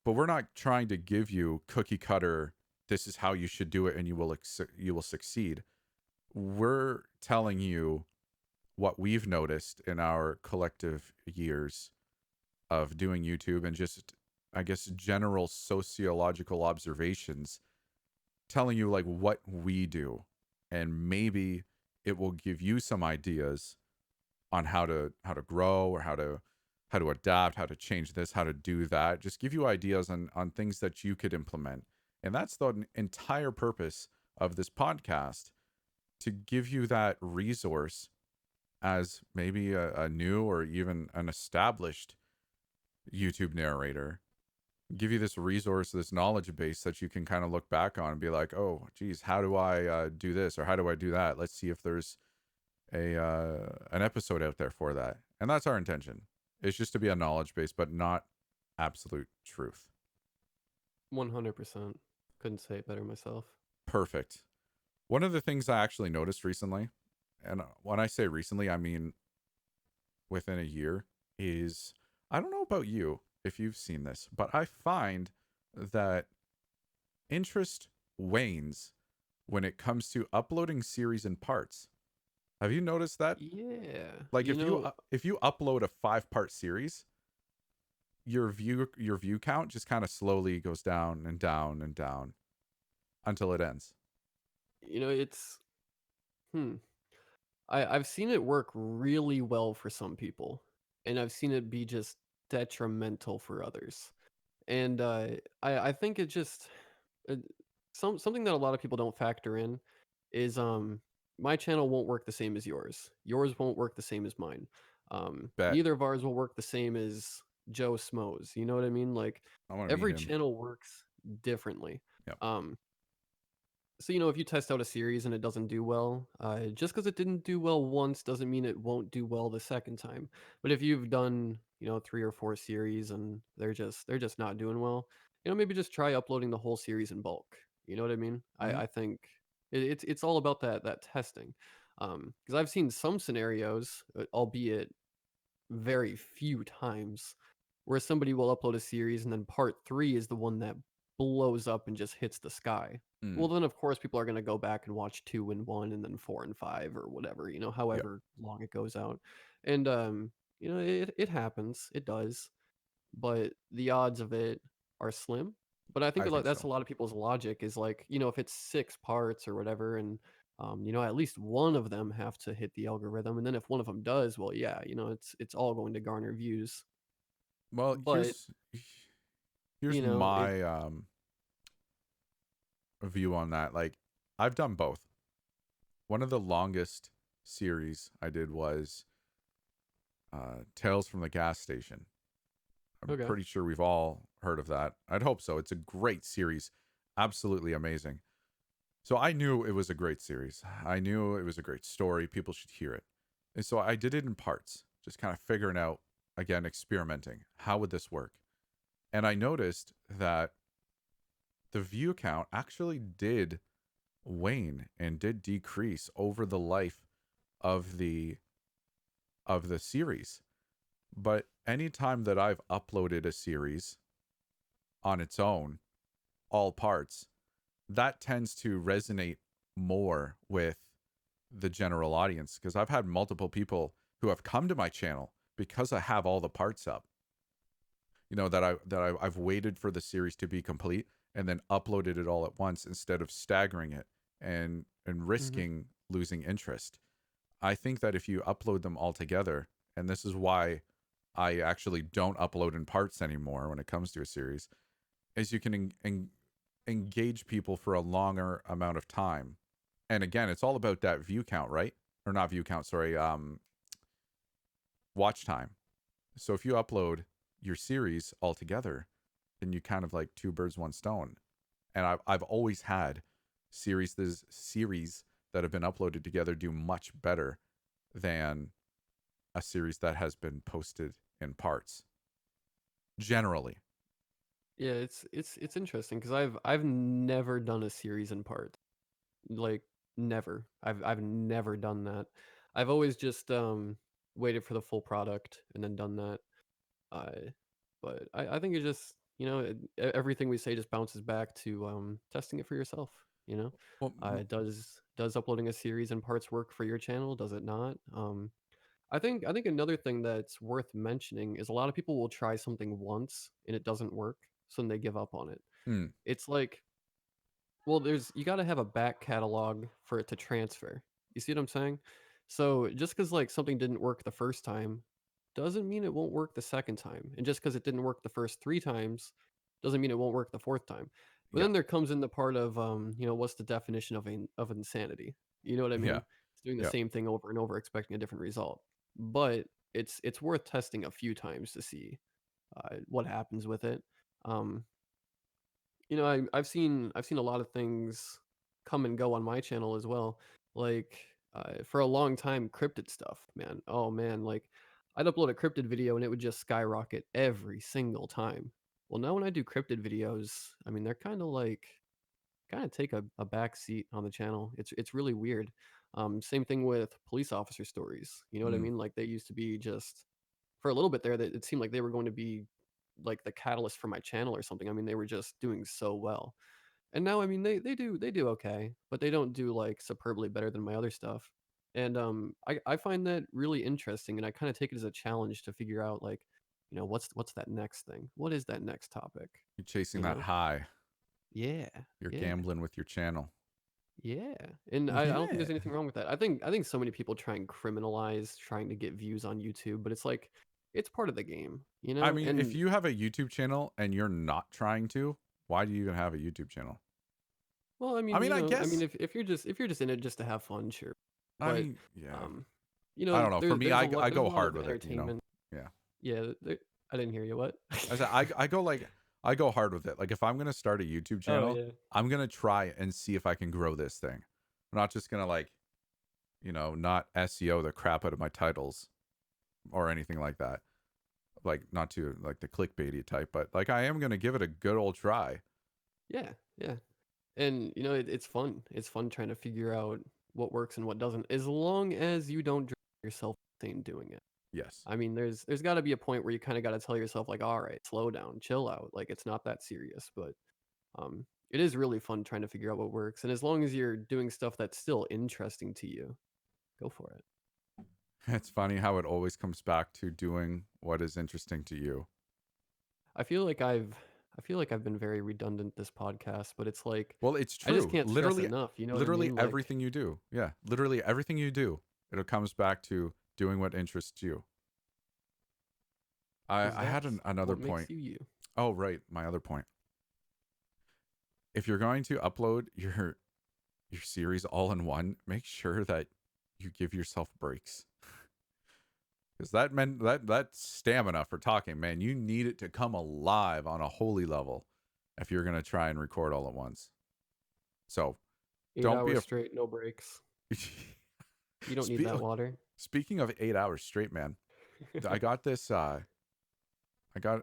But we're not trying to give you cookie cutter, this is how you should do it and you will succeed. We're telling you what we've noticed in our collective years of doing YouTube and just, I guess, general sociological observations, telling you like what we do. And maybe it will give you some ideas on how to grow or how to adapt, how to change this, how to do that. Just give you ideas on things that you could implement. And that's the entire purpose of this podcast, to give you that resource as maybe a new or even an established YouTube narrator. Give you this resource, this knowledge base that you can kind of look back on and be like, oh, geez, how do I do this or how do I do that? Let's see if there's a an episode out there for that. And that's our intention. It's just to be a knowledge base, but not absolute truth. 100%. Couldn't say it better myself. Perfect. One of the things I actually noticed recently, and when I say recently, I mean within a year, is I don't know about you if you've seen this, but I find that interest wanes when it comes to uploading series in parts. Have you noticed that? Yeah. Like if you upload a 5-part series, your view count just kind of slowly goes down and down and down until it ends. It's hmm. I've seen it work really well for some people, and I've seen it be just detrimental for others. And I think it just uh, something that a lot of people don't factor in is my channel won't work the same as yours. Yours won't work the same as mine. Bet. Neither of ours will work the same as Joe Smoes. You know what I mean? Like I want to meet every him. channel works differently. Yep. Um So, if you test out a series and it doesn't do well, just because it didn't do well once doesn't mean it won't do well the second time. But if you've done, 3 or 4 series and they're just not doing well, maybe just try uploading the whole series in bulk. You know what I mean? Hmm. I think it's all about that testing. Because I've seen some scenarios, albeit very few times, where somebody will upload a series and then part 3 is the one that blows up and just hits the sky. Mm. Well, then of course people are going to go back and watch 2 and 1 and then 4 and 5 or whatever, Yeah, however long it goes out. And it happens. It does, but the odds of it are slim. But I think I think that's so. a lot of people's logic is like, if it's 6 parts or whatever, and at least one of them have to hit the algorithm, and then if one of them does, well, yeah, it's all going to garner views. Well, But here's it my view on that. Like, I've done both. One of the longest series I did was Tales from the Gas Station. I'm okay. pretty sure we've all heard of that. I'd hope so. It's a great series, absolutely amazing. So I knew it was a great series. I knew it was a great story. People should hear it. And so I did it in parts, just kind of figuring out, again, experimenting. How would this work? And I noticed that the view count actually did wane and did decrease over the life of the series. But anytime that I've uploaded a series on its own, all parts, that tends to resonate more with the general audience because I've had multiple people who have come to my channel because I have all the parts up. I've waited for the series to be complete and then uploaded it all at once instead of staggering it and Mhm. risking losing interest. I think that if you upload them all together, and this is why I actually don't upload in parts anymore when it comes to a series, is you can engage people for a longer amount of time. And again, it's all about that view count, right? Or not view count, sorry, watch time. So if you upload your series all together, then you kind of like two birds, one stone. And I've always had series that have been uploaded together do much better than a series that has been posted in parts. Generally. Yeah, it's interesting because I've never done a series in part. Like, never. I've never done that. I've always just waited for the full product and then done that. Uh, but I think it just, everything we say just bounces back to testing it for yourself. You know, Well, does uploading a series in parts work for your channel? Does it not? I think another thing that's worth mentioning is a lot of people will try something once and it doesn't work, so then they give up on it. mm, It's like, well, you got to have a back catalog for it to transfer. You see what I'm saying? So just because like something didn't work the first time doesn't mean it won't work the second time. And just because it didn't work the first 3 times doesn't mean it won't work the fourth time. But yeah, then there comes in the part of what's the definition of insanity? You know what I yeah, mean? It's doing the yeah. same thing over and over, expecting a different result. But it's worth testing a few times to see what happens with it. Um, I've seen a lot of things come and go on my channel as well. Like for a long time, cryptid stuff, man. Oh man, like I'd upload a cryptid video and it would just skyrocket every single time. Well, now when I do cryptid videos, I mean they're kind of take a back seat on the channel. It's really weird. Same thing with police officer stories. You know what I Mm. mean? Like they used to be just for a little bit there that it seemed like they were going to be like the catalyst for my channel or something. I mean, they were just doing so well. And now I mean they do okay, but they don't do like superbly better than my other stuff. And I find that really interesting and I kind of take it as a challenge to figure out like, what's that next thing? What is that next topic? You're chasing You that know? high. Yeah. You're Yeah. gambling with your channel. Yeah. And I don't think Yeah. there's anything wrong with that. I think so many people try and criminalize trying to get views on YouTube, but it's like it's part of the game, you I know? mean, if And you have a YouTube channel and you're not trying to, why do you even have a YouTube channel? well, I I mean, mean, I guess. if you're just in it just to have fun, sure. I But mean, yeah. um, I don't know. For me, there's a lot I there's a go lot hard of with it. entertainment. Yeah. Yeah, I didn't hear you. What? I said I go like I go hard with it. Like if I'm gonna start a YouTube Oh channel, yeah. I'm gonna try and see if I can grow this thing. I'm not just gonna like, not SEO the crap out of my titles or anything like that. Like not to like the clickbaity type, but like I am gonna give it a good old try. Yeah, yeah. And it's fun. It's fun trying to figure out what works and what doesn't, as long as you don't drive yourself insane doing it. Yes. I mean, there's got to be a point where you kind of got to tell yourself like, all right, slow down, chill out. Like it's not that serious, but it is really fun trying to figure out what works. And as long as you're doing stuff that's still interesting to you, go for it. It's funny how it always comes back to doing what is interesting to you. I feel like I've been very redundant this podcast, but it's like Well, it's I just true. can't stress enough. You know what I Literally mean? Like, everything you do. Yeah, literally everything you do. It comes back to doing what interests you. because I had that's another what makes point. you you. Oh, right, my other point. If you're going to upload your series all in one, make sure that you give yourself breaks. Because that meant that stamina for talking, man, you need it to come alive on a holy level if you're gonna try and record all at once. So Eight don't be hours a straight, no breaks. You don't need Spe- that water. speaking of 8 hours straight, man. I got this I got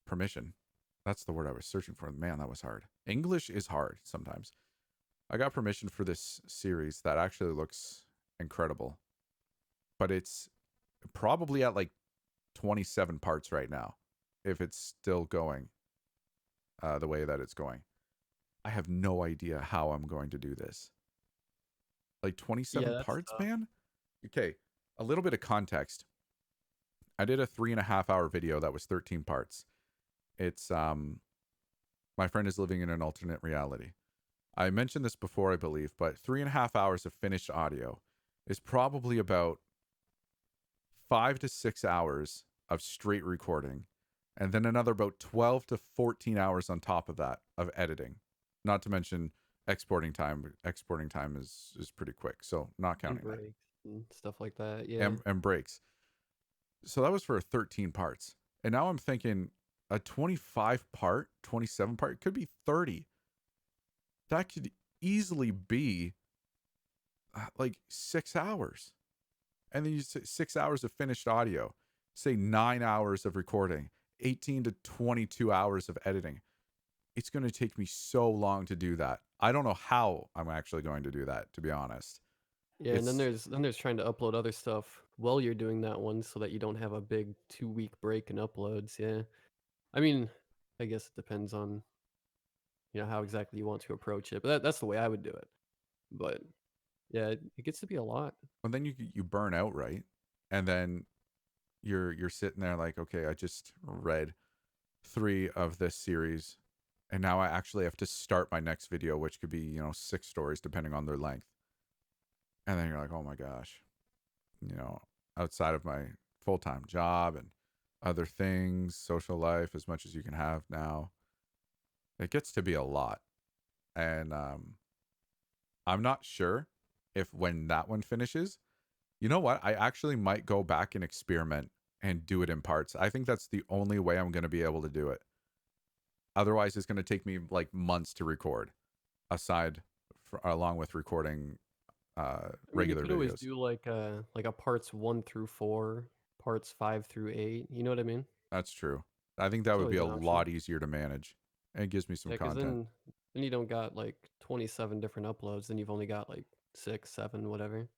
permission. That's the word I was searching for. Man, that was hard. English is hard sometimes. I got permission for this series that actually looks incredible, but it's probably at like 27 parts right now if it's still going the way that it's going. I have no idea how I'm going to do this. Like Yeah, 27 that's parts, tough. man? Okay, a little bit of context. I did a 3.5 hour video that was 13 parts. It's my friend is living in an alternate reality. I mentioned this before, I believe, but 3.5 hours of finished audio is probably about 5 to 6 hours of straight recording, and then another about 12 to 14 hours on top of that of editing. Not to mention exporting time. Exporting time is pretty quick, so not And counting that. breaks and stuff like that. Yeah. And breaks. So that was for 13 parts. And now I'm thinking a 25 part, 27 part, it could be 30. That could easily be like 6 hours. And then you say 6 hours of finished audio, say 9 hours of recording, 18 to 22 hours of editing. It's going to take me so long to do that. I don't know how I'm actually going to do that, to be honest. Yeah, and then It's there's trying to upload other stuff while you're doing that one so that you don't have a big 2 week break in uploads. Yeah. I mean, I guess it depends on, how exactly you want to approach it. But that's the way I would do it. But yeah, it gets to be a lot. well, then you burn out, right? And then you're sitting there like, okay, I just read 3 of this series, and now I actually have to start my next video, which could be 6 stories depending on their length. And then you're like, oh my gosh, you know, outside of my full time job and other things, social life, as much as you can have now, it gets to be a lot. And I'm not sure if when that one finishes, you know what? I actually might go back and experiment and do it in parts. I think that's the only way I'm going to be able to do it. Otherwise, it's going to take me like months to record, along with recording I mean, you regular could always videos. do like a parts 1 through 4, parts 5 through 8. You know what I mean? That's true. I think that It's would be always a an option. lot easier to manage. And it gives me some Yeah, because content. then you don't got like 27 different uploads. Then you've only got like 6, 7, whatever.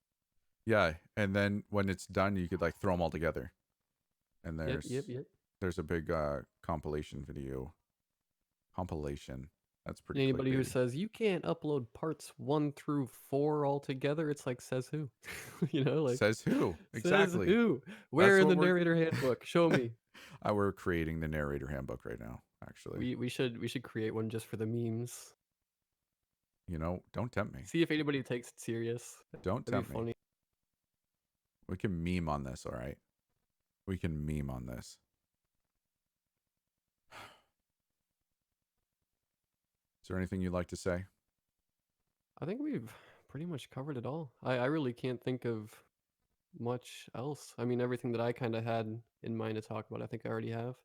Yeah, and then when it's done, you could like throw them all together. And Yep, yep, there's yep. there's a big compilation video. Compilation. That's And pretty anybody who clickbaity. says you can't upload parts 1 through 4 all together, it's like, says who? Like, Says who? says Exactly. who? Where That's in what the we're narrator handbook? Show me. we're creating the narrator handbook right now, actually. We should create one just for the memes. Don't tempt me. See if anybody takes it serious. Don't That'd be tempt me. funny. We can meme on this, all right? We can meme on this. Is there anything you'd like to say? I think we've pretty much covered it all. I really can't think of much else. I mean, everything that I kind of had in mind to talk about, I think I already have.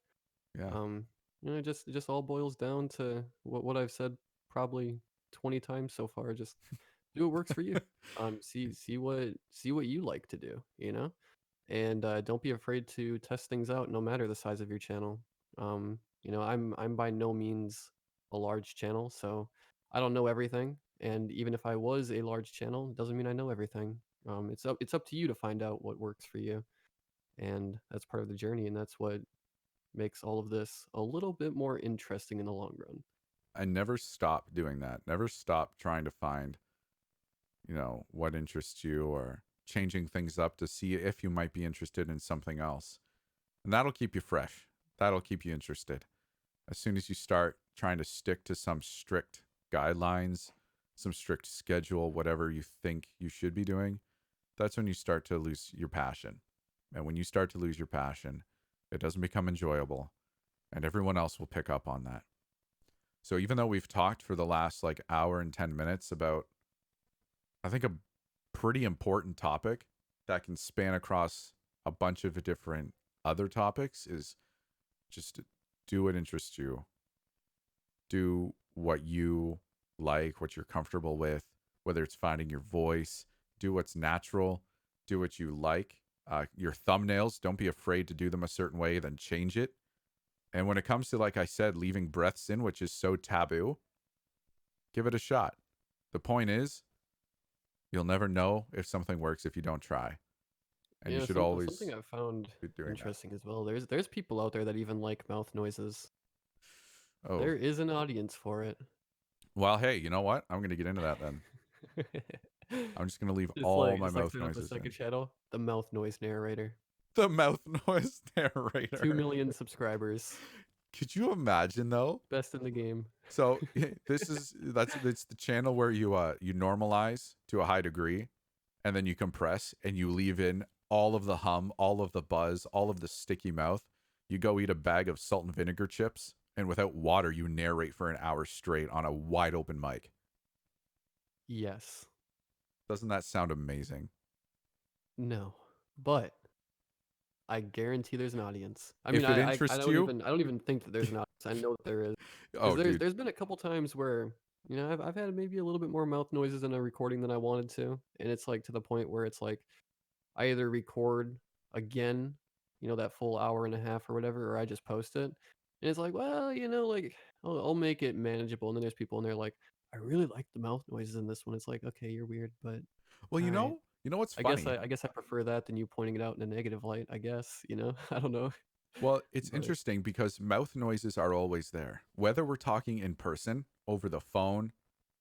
Yeah. Um, it just all boils down to what I've said probably 20 times so far. Just do what works for you. See what you like to do, you know? And don't be afraid to test things out no matter the size of your channel. I'm by no means a large channel, so I don't know everything. And even if I was a large channel, it doesn't mean I know everything. It's up to you to find out what works for you. And that's part of the journey, and that's what makes all of this a little bit more interesting in the long run. I never stop doing that. Never stop trying to find, what interests you or changing things up to see if you might be interested in something else. And that'll keep you fresh. That'll keep you interested. As soon as you start trying to stick to some strict guidelines, some strict schedule, whatever you think you should be doing, that's when you start to lose your passion. And when you start to lose your passion, it doesn't become enjoyable, and everyone else will pick up on that. So even though we've talked for the last like hour and 10 minutes about, I think, a pretty important topic that can span across a bunch of different other topics, is just do what interests you. Do what you like, what you're comfortable with, whether it's finding your voice, do what's natural, do what you like. Your thumbnails, don't be afraid to do them a certain way, then change it. And when it comes to, like I said, leaving breaths in, which is so taboo, give it a shot. The point is, you'll never know if something works if you don't try. And you should Something always I've found be doing that. interesting as well. There's people out there that even like mouth noises. Oh, There is an audience for it. well, hey, you know what? I'm going to get into that then. I'm just going to leave all my Just like mouth set up a noises second in. channel. The mouth noise narrator. The mouth noise 2 narrator. million subscribers. Could you imagine though? Best in the game. So that's the channel where you normalize to a high degree, and then you compress and you leave in all of the hum, all of the buzz, all of the sticky mouth. You go eat a bag of salt and vinegar chips, and without water, you narrate for an hour straight on a wide open mic. Yes. Doesn't that sound amazing? No. But I guarantee there's an audience. I mean, If it interests you, I don't even think that there's an audience. I know that there is. Because oh, dude. there's been a couple times where, I've had maybe a little bit more mouth noises in a recording than I wanted to. And it's like to the point where it's like I either record again, that full hour and a half or whatever, or I just post it. And it's like, well, like I'll make it manageable. And then there's people in there like, I really like the mouth noises in this one. It's like, okay, you're weird, but Well, all right. what's funny? I guess I prefer that than you pointing it out in a negative light, I guess, I don't know. Well, it's But interesting because mouth noises are always there. Whether we're talking in person, over the phone,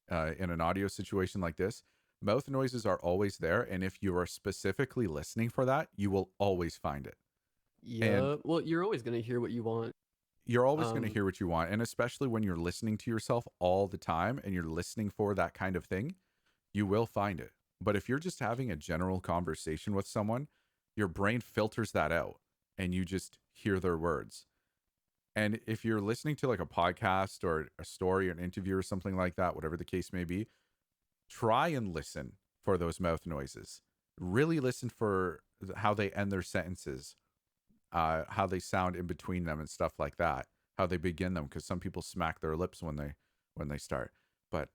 in an audio situation like this, mouth noises are always there. And if you are specifically listening for that, you will always find it. And yeah, well, you're always gonna hear what you want. you're always going to Um, hear what you want. And especially when you're listening to yourself all the time and you're listening for that kind of thing, you will find it. But if you're just having a general conversation with someone, your brain filters that out and you just hear their words. And if you're listening to like a podcast or a story or an interview or something like that, whatever the case may be, try and listen for those mouth noises. Really listen for how they end their sentences, how they sound in between them and stuff like that, how they begin them, because some people smack their lips when they start. But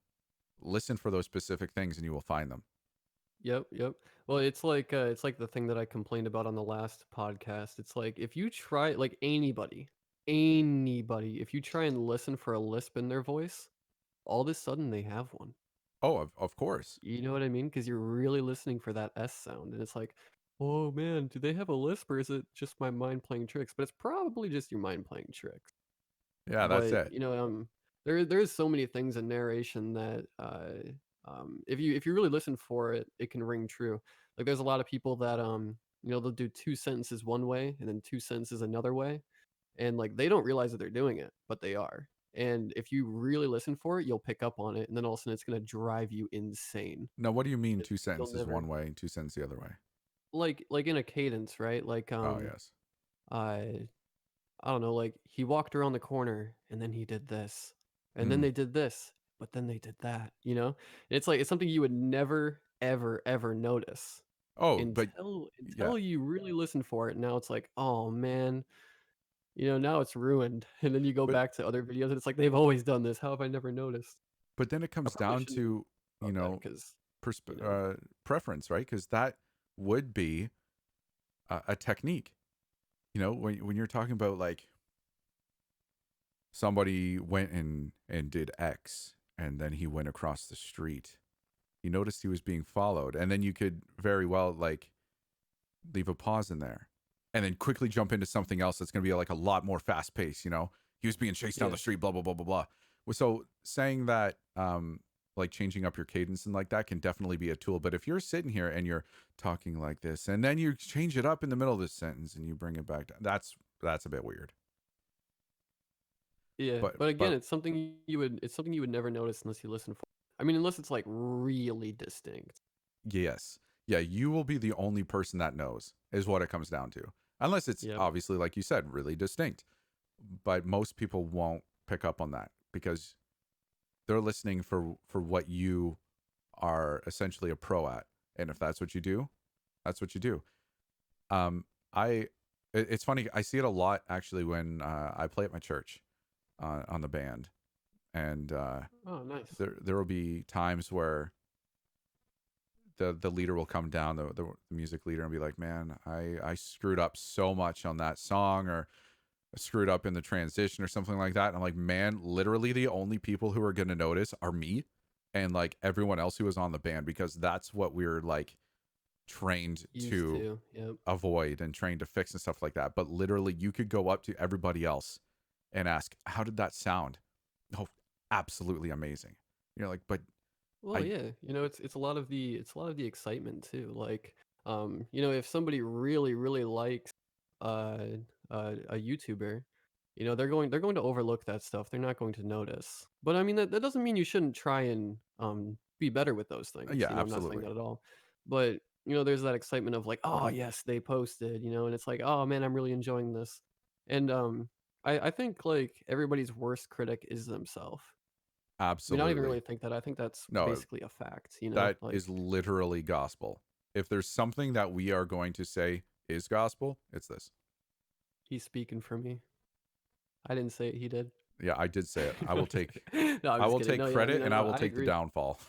listen for those specific things and you will find them. yep. Well, it's like the thing that I complained about on the last podcast. It's like if you try like anybody, if you try and listen for a lisp in their voice, all of a sudden they have one. Oh, of course. You know what I mean? Because you're really listening for that S sound, and it's like, oh man, do they have a lisp or is it just my mind playing tricks? But it's probably just your mind playing tricks. Yeah, that's But it. there's so many things in narration that if you really listen for it, it can ring true. Like there's a lot of people that they'll do two sentences one way and then two sentences another way, and like they don't realize that they're doing it, but they are. And if you really listen for it, you'll pick up on it, and then all of a sudden it's gonna drive you insane. Now, what do you mean two You'll sentences never one way and two sentences the other way? like in a cadence, right? Like Oh, yes. I I don't know, like he walked around the corner and then he did this. And then Mm. they did this, but then they did that? It's like it's something you would never ever notice Oh, but until yeah. you really listen for it. Now it's like, "Oh man, now it's ruined. And then you go But back to other videos and it's like they've always done this. How have I never noticed? then it I comes probably down shouldn't to, you about that know, because, persp- you know, preference, right? Because that would be a technique. When you're talking about like somebody went and did X, and then he went across the street. You noticed he was being followed, and then you could very well like leave a pause in there, and then quickly jump into something else that's going to be like a lot more fast paced. He was being chased down yeah. the street, blah blah blah blah blah. So saying that, like changing up your cadence and like that can definitely be a tool. But if you're sitting here and you're talking like this, and then you change it up in the middle of this sentence and you bring it back down, that's a bit weird. Yeah, But but again, but it's something you would never notice unless you listen for. I mean, unless it's like really distinct. yes, yeah, you will be the only person that knows is what it comes down to, unless it's Yep. obviously like you said, really distinct. But most people won't pick up on that because they're listening for what you are essentially a pro at, and if that's what you do, that's what you do. um I it's funny, I see it a lot actually when I play at my church on the band, and Oh, nice. there will be times where the leader will come down, the music leader, and be like, man, I screwed up so much on that song, or screwed up in the transition or something like that. And I'm like, man, literally the only people who are going to notice are me and like everyone else who was on the band, because that's what we're like trained Used to to. Yep. avoid and trained to fix and stuff like that. But literally, you could go up to everybody else and ask, how did that sound? Oh, absolutely amazing. You're like, but Well, I, yeah, it's a lot of the excitement too. Like, if somebody really really likes uh, a YouTuber, they're going to overlook that stuff. They're not going to notice. But I mean, that doesn't mean you shouldn't try and be better with those things. yeah, I'm not saying absolutely. that at all. But there's that excitement of like, oh yes, they posted. And it's like, oh man, I'm really enjoying this. And I think like everybody's worst critic is themselves. I mean, I don't even Absolutely. really think that. I think that's No, basically a fact. that is Like, literally gospel. If there's something that we are going to say is gospel, it's this. he's speaking for me. I didn't say it, he did. Yeah, I did say it. No, I'm just kidding. No, I'm I just will kidding. take No, yeah, I mean, credit, I and I know, will I take the agree. downfall.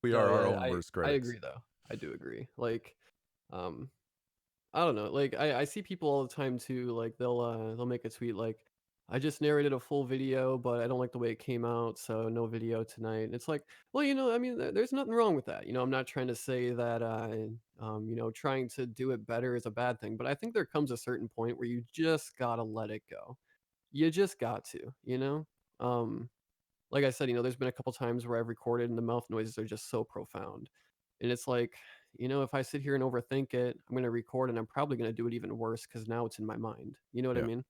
We No, are our yeah, own worst I critics. agree though. I do agree. Like, um, I don't know. Like, I see people all the time too. Like, they'll make a tweet like, "I just narrated a full video, but I don't like the way it came out, so no video tonight." And it's like, well, I mean, there's nothing wrong with that. I'm not trying to say that, trying to do it better is a bad thing, but I think there comes a certain point where you just gotta let it go. You just got to. Like I said, there's been a couple times where I've recorded and the mouth noises are just so profound. And it's like, if I sit here and overthink it, I'm going to record and I'm probably going to do it even worse because now it's in my mind. You know what I Yeah. mean?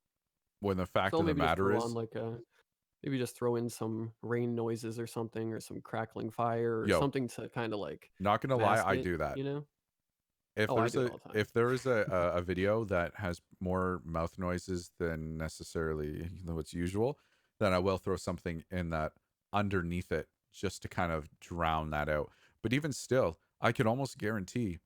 When the So fact I'll of the maybe just matter throw on is, like maybe just throw in some rain noises or something or some crackling fire or yo, something to kind of like not gonna lie, mask I it, do that. you know? If Oh, I there's do it a all the time. if there is a video that has more mouth noises than necessarily what's usual, then I will throw something in that underneath it just to kind of drown that out. But even still, I could almost guarantee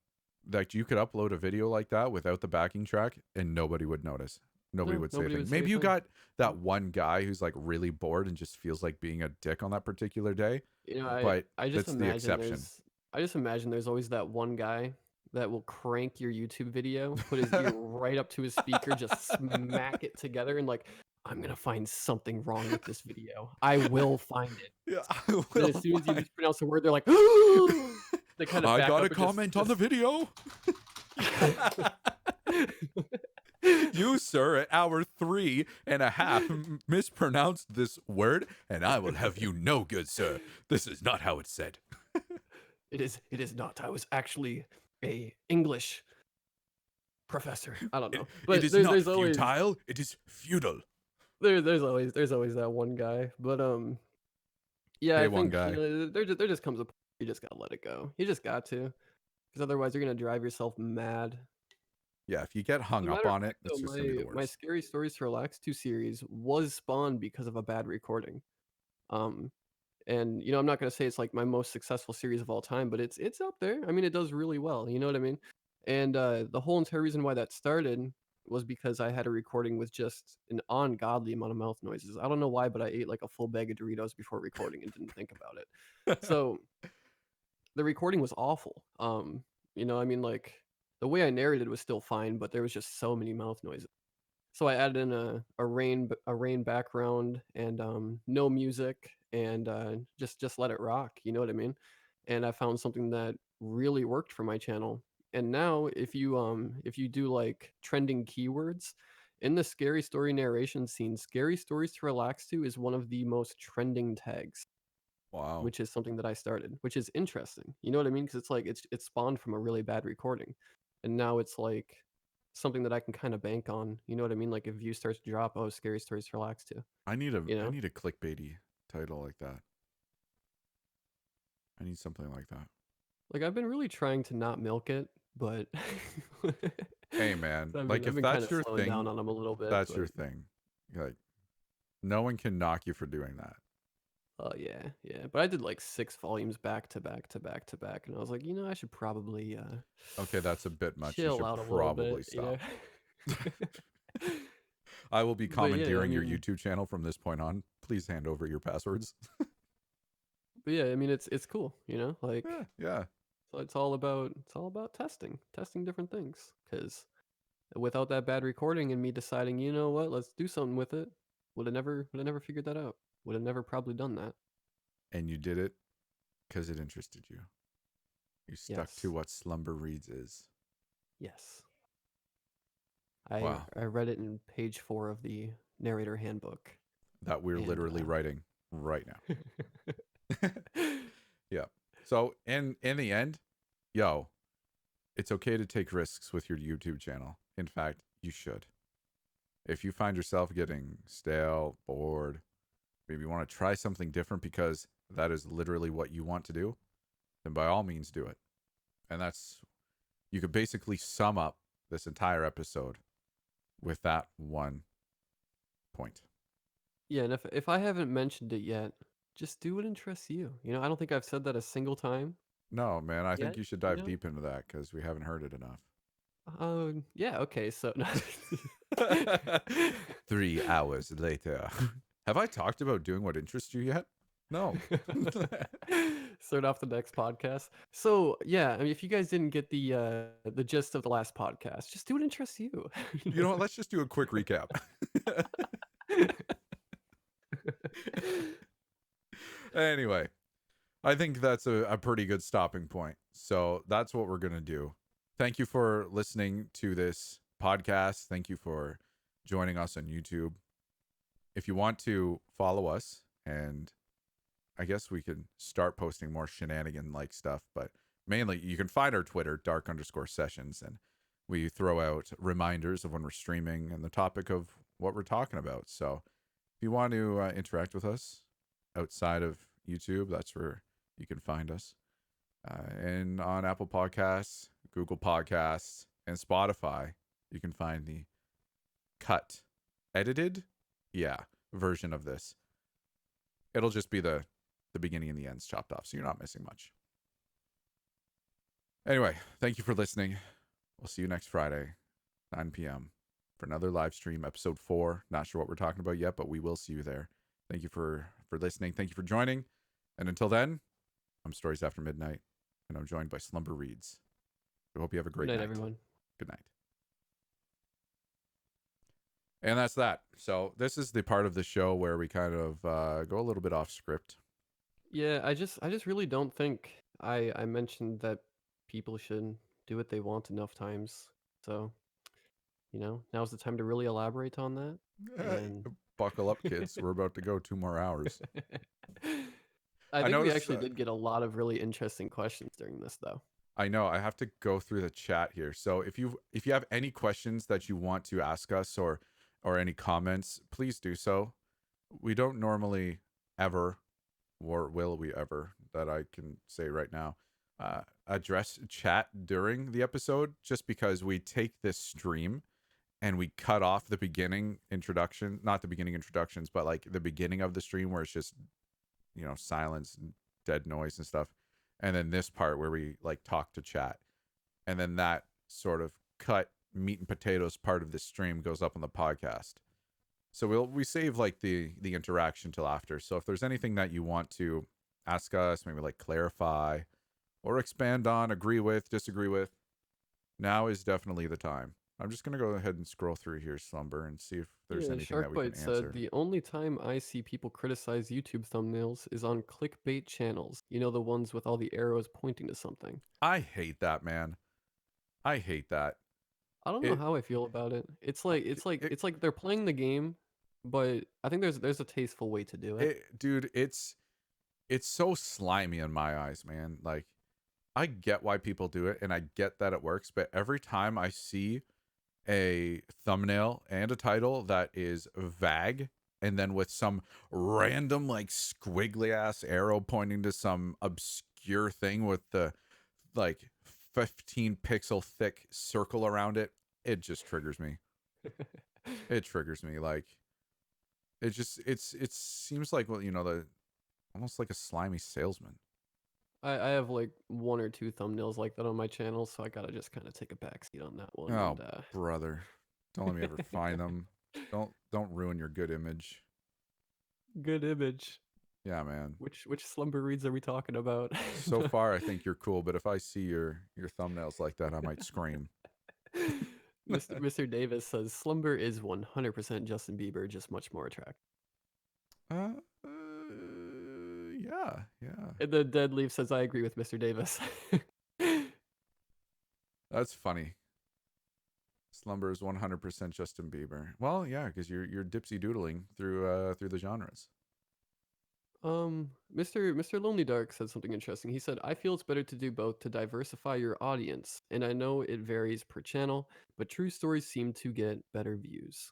that you could upload a video like that without the backing track and nobody would notice. Nobody No, would say a nobody thing. would say a Maybe you thing. got Yeah. that one guy who's like really bored and just feels like being a dick on that particular day, I but I just that's the imagine exception. there's I just imagine there's always that one guy that will crank your YouTube video, put his ear right up to his speaker, just smack it together, and like, I'm gonna find something wrong with this video. I will find it. Yeah, I And then will as soon as you find. mispronounce a word, they're like, they kind of I back got up a and just comment on the just. video. You, sir, at hour 3.5 mispronounced this word, and I will have you know, good sir, this is not how it's said. It is not. I was actually a English professor. I don't It, know, it but is there, not there's always futile, it is feudal. there's always that one guy. But yeah, Hey, I one think guy. there just comes a point you just gotta let it go. You just got to, because otherwise you're gonna drive yourself mad. Yeah, if you get As hung a up matter of on it, fact, though, it's just going to be the my worst. scary stories to relax 2 series was spawned because of a bad recording. Um, and I'm not gonna say it's like my most successful series of all time, but it's up there. I mean, it does really well. You know what I mean? And the whole entire reason why that started was because I had a recording with just an ungodly amount of mouth noises. I don't know why, but I ate like a full bag of Doritos before recording and didn't think about it. So the recording was awful. I mean, like the way I narrated was still fine, but there was just so many mouth noises. So I added in a rain background and no music and just let it rock. You know what I mean? And I found something that really worked for my channel. And now if you do like trending keywords in the scary story narration scene, scary stories to relax to is one of the most trending tags, Wow. which is something that I started, which is interesting. You know what I mean? Because it's like it's spawned from a really bad recording, and now it's like something that I can kind of bank on. You know what I mean? Like if views start to drop, oh, scary stories to relax to. I need a You I know, need a clickbaity title like that. I need something like that. like I've been really trying to not milk it, but Hey man, so I've been like I've if been kind that's of your slowing down thing, on them a little bit, that's your but thing. Like no one can knock you for doing that. oh yeah. But I did like 6 volumes back to back to back to back, and I was like, I should probably Okay, that's a bit much. You chill should out a little bit, probably stop. yeah. I will be But yeah, I commandeering your mean, YouTube channel from this point on. Please hand over your passwords. but yeah, I mean it's cool, like Yeah, yeah. so it's all about testing different things. Because without that bad recording and me deciding, you know what, let's do something with it, would have never figured that out. Would have never probably done that. And you did it because it interested you. You stuck to Yes, what slumber reads is. yes. I Wow. I read it in page 4 of the narrator handbook, That we're and literally writing right now. Yeah. So in the end, yo, it's okay to take risks with your YouTube channel. In fact, you should. If you find yourself getting stale, bored, maybe you want to try something different because that is literally what you want to do, then by all means do it. And that's, you could basically sum up this entire episode with that one point. yeah, and if I haven't mentioned it yet, just do what interests you. I don't think I've said that a single time No, man, I think yet. you should you dive know deep into that because we haven't heard it enough. Yeah, okay, so 3 hours later. Have I talked about doing what interests you yet? No. start off the next podcast. So yeah, I mean, if you guys didn't get the gist of the last podcast, just do what interests you. You know what? Let's just do a quick recap. Anyway, I think that's a pretty good stopping point. So that's what we're going to do. Thank you for listening to this podcast. Thank you for joining us on YouTube. If you want to follow us, and I guess we could start posting more shenanigan like stuff, but mainly you can find our Twitter, dark_sessions, and we throw out reminders of when we're streaming and the topic of what we're talking about. So if you want to interact with us outside of YouTube, that's where you can find us. And on Apple Podcasts, Google Podcasts, and Spotify, you can find the cut, edited, version of this. It'll just be the beginning and the ends chopped off, so you're not missing much. Anyway, thank you for listening. We'll see you next Friday, 9 p.m. for another live stream, episode 4. Not sure what we're talking about yet, but we will see you there. Thank you for listening. Thank you for joining. And until then, I'm Stories After Midnight, and I'm joined by Slumber Reads. I hope you have a Good great night, night. everyone. Good night. And that's that. So this is the part of the show where we kind of go a little bit off script. Yeah, I just really don't think I mentioned that people should do what they want enough times. So, now's the time to really elaborate on that. And Buckle up, kids. We're about to go 2 more hours. I I think we noticed. actually did get a lot of really interesting questions during this, though. I know. I have to go through the chat here. So if you have any questions that you want to ask us or any comments, please do so. We don't normally ever, or will we ever, that I can say right now, address chat during the episode, just because we take this stream and we cut off the beginning introduction, not the beginning introductions, but like the beginning of the stream where it's just, silence and dead noise and stuff. And then this part where we like talk to chat. And then that sort of cut meat and potatoes part of this stream goes up on the podcast. So we save like the interaction till after. So if there's anything that you want to ask us, maybe like clarify or expand on, agree with, disagree with, now is definitely the time. I'm just gonna go ahead and scroll through here, Slumber, and see if there's Yeah, anything that we can Sharkbite said answer. the only time I see people criticize YouTube thumbnails is on clickbait channels. You know, the ones with all the arrows pointing to something. I hate that, man. I hate that. I don't know It, how I feel about it. it, It's like they're playing the game, but I think there's a tasteful way to do it. dude, it's so slimy in my eyes, man. Like, I get why people do it, and I get that it works, but every time I see a thumbnail and a title that is vague and then with some random like squiggly ass arrow pointing to some obscure thing with the like 15 pixel thick circle around it, it just triggers me. It triggers me. Like, it seems like, well, the almost like a slimy salesman. I have like one or two thumbnails like that on my channel, so I gotta just kind of take a backseat on that one. Oh, brother, don't let me ever find them. Don't ruin your good image. Good image. Yeah, man. Which slumber reads are we talking about? So far, I think you're cool, but if I see your thumbnails like that, I might scream. Mr. Davis says Slumber is 100% Justin Bieber, just much more attractive. Uh, uh yeah, yeah. And the Dead Leaf says I agree with Mr. Davis. That's funny. Slumber is 100% Justin Bieber. Well, yeah, because you're dipsy doodling through the genres. Mr. Lonely Dark said something interesting. He said, I feel it's better to do both to diversify your audience, and I know it varies per channel, but true stories seem to get better views.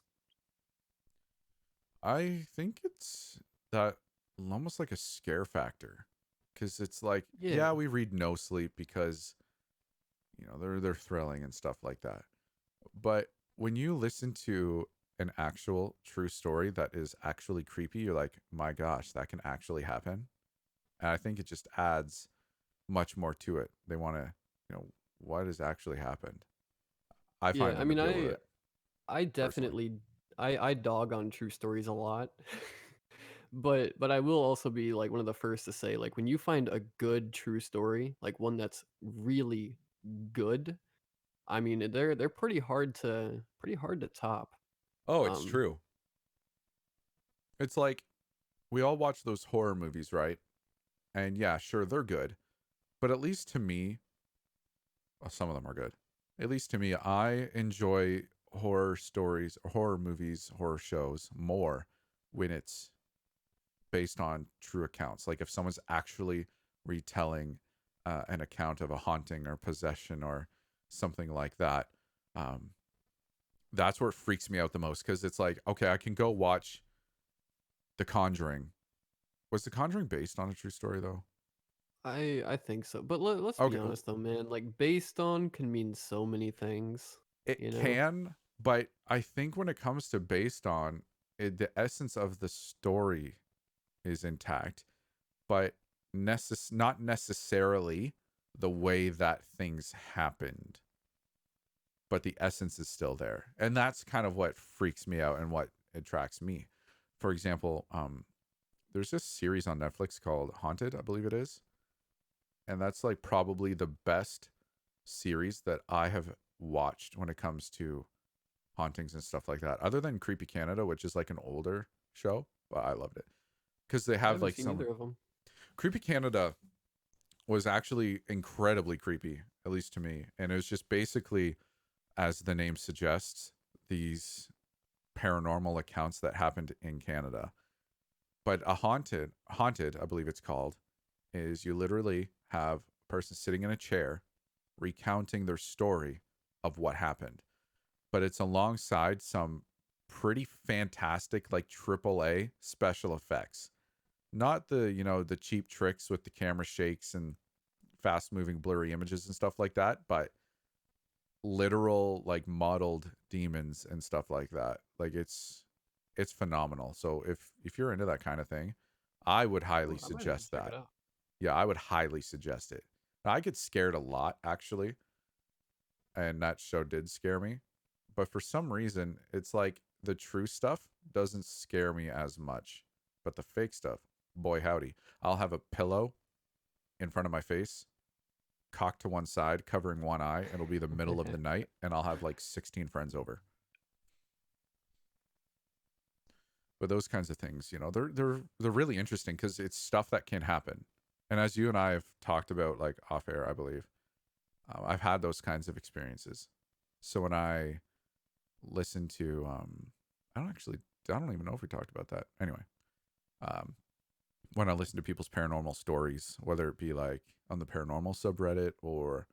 I think it's that almost like a scare factor, because it's like, Yeah. yeah, we read No Sleep because they're thrilling and stuff like that. But when you listen to an actual true story that is actually creepy, you're like, my gosh, that can actually happen. And I think it just adds much more to it. They want to, what has actually happened. I Yeah, find I an mean, appeal to it I personally. definitely I dog on true stories a lot. But I will also be like one of the first to say like when you find a good true story, like one that's really good, I mean they're pretty hard to top. Oh, it's Um true. It's like we all watch those horror movies, right? And yeah, sure, they're good. But at least to me, well, some of them are good. At least to me, I enjoy horror stories, horror movies, horror shows more when it's based on true accounts. Like if someone's actually retelling an account of a haunting or possession or something like that, um, that's where it freaks me out the most because it's like, okay, I can go watch The Conjuring. Was The Conjuring based on a true story though? I think so. But let's be Okay, honest though, man. Like based on can mean so many things, it you know? can, but I think when it comes to based on it, the essence of the story is intact, but not necessarily the way that things happened, but the essence is still there. And that's kind of what freaks me out and what attracts me. For example, there's this series on Netflix called Haunted, I believe it is. And that's like probably the best series that I have watched when it comes to hauntings and stuff like that. Other than Creepy Canada, which is like an older show, but I loved it because they I have haven't like seen some either of them. Creepy Canada was actually incredibly creepy, at least to me. And it was just basically, as the name suggests, these paranormal accounts that happened in Canada. But a haunted, I believe it's called, is you literally have a person sitting in a chair recounting their story of what happened. But it's alongside some pretty fantastic, like AAA special effects. Not the cheap tricks with the camera shakes and fast moving blurry images and stuff like that, but literal like modeled demons and stuff like that. Like it's phenomenal. So if you're into that kind of thing, I would highly I might have to suggest check it that. out. Yeah, I would highly suggest it. Now, I get scared a lot actually, and that show did scare me. but for some reason, it's like the true stuff doesn't scare me as much, but the fake stuff, boy howdy. I'll have a pillow in front of my face, cocked to one side, covering one eye. It'll be the middle of the night, and I'll have like 16 friends over. But those kinds of things, they're really interesting because it's stuff that can happen. And as you and I have talked about, like off air, I believe, I've had those kinds of experiences. So when I listen to, I don't even know if we talked about that. Anyway, um, when I listen to people's paranormal stories, whether it be like on the paranormal subreddit or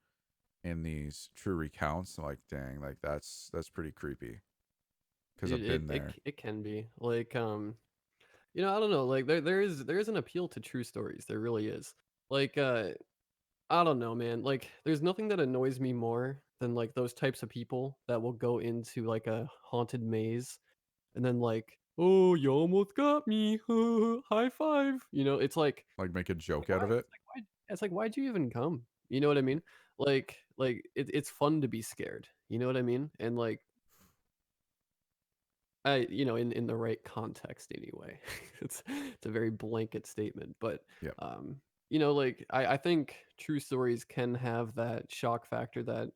in these true recounts, I'm like, dang, like that's pretty creepy because Dude, I've been there. it can be like I don't know, like there is an appeal to true stories. There really is. Like I don't know, man. Like there's nothing that annoys me more than like those types of people that will go into like a haunted maze and then like, "Oh, you almost got me. High five." Like make a It's like joke out why of it. it's like why'd you even come? You know what I mean? Like it's fun to be scared. You know what I mean? And like in the right context anyway. It's a very blanket statement, but Yeah, um, like I think true stories can have that shock factor that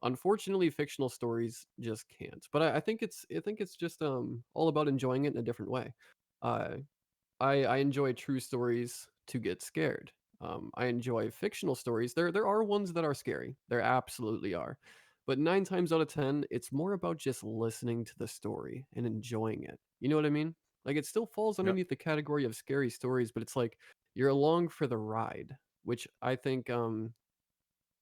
unfortunately fictional stories just can't. But I think it's just all about enjoying it in a different way. Uh, I enjoy true stories to get scared. I enjoy fictional stories. There are ones that are scary. There absolutely are. But 9 times out of 10, it's more about just listening to the story and enjoying it. You know what I mean? Like it still falls yeah, underneath the category of scary stories, but it's like you're along for the ride, which I think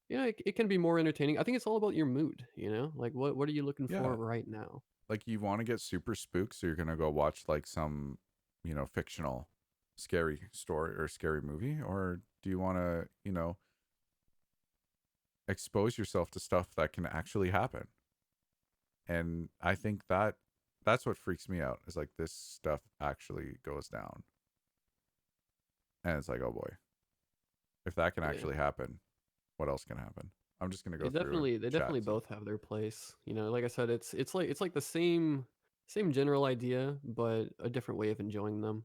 it can be more entertaining. I think it's all about your mood, you know? Like what are you looking for yeah. right now? Like you want to get super spooked, so you're gonna go watch like some, fictional, scary story or scary movie, or do you want to, expose yourself to stuff that can actually happen? And I think that's what freaks me out is like this stuff actually goes down, and it's like, oh boy, if that can Yeah. actually happen, what else can happen? I'm just gonna go They through and definitely chat. See. both have their place. Like I said, it's like the same general idea, but a different way of enjoying them.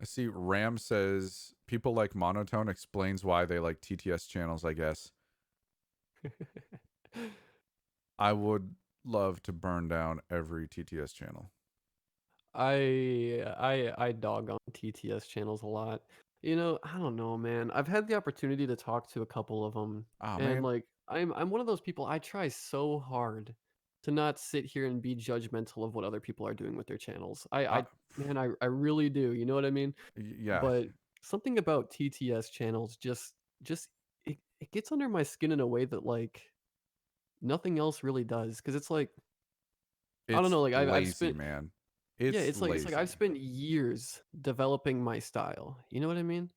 I see Ram says people like monotone explains why they like TTS channels, I guess. I would love to burn down every TTS channel. I dog on TTS channels a lot. I don't know, man. I've had the opportunity to talk to a couple of them, Oh and man. like I'm one of those people. I try so hard to not sit here and be judgmental of what other people are doing with their channels. Uh, I really do. You know what I mean? yeah. But something about TTS channels just it gets under my skin in a way that like nothing else really does. Because it's like I don't It's know. Like I've lazy, spent man. yeah, It's it's like I've lazy. spent years developing my style. You know what I mean?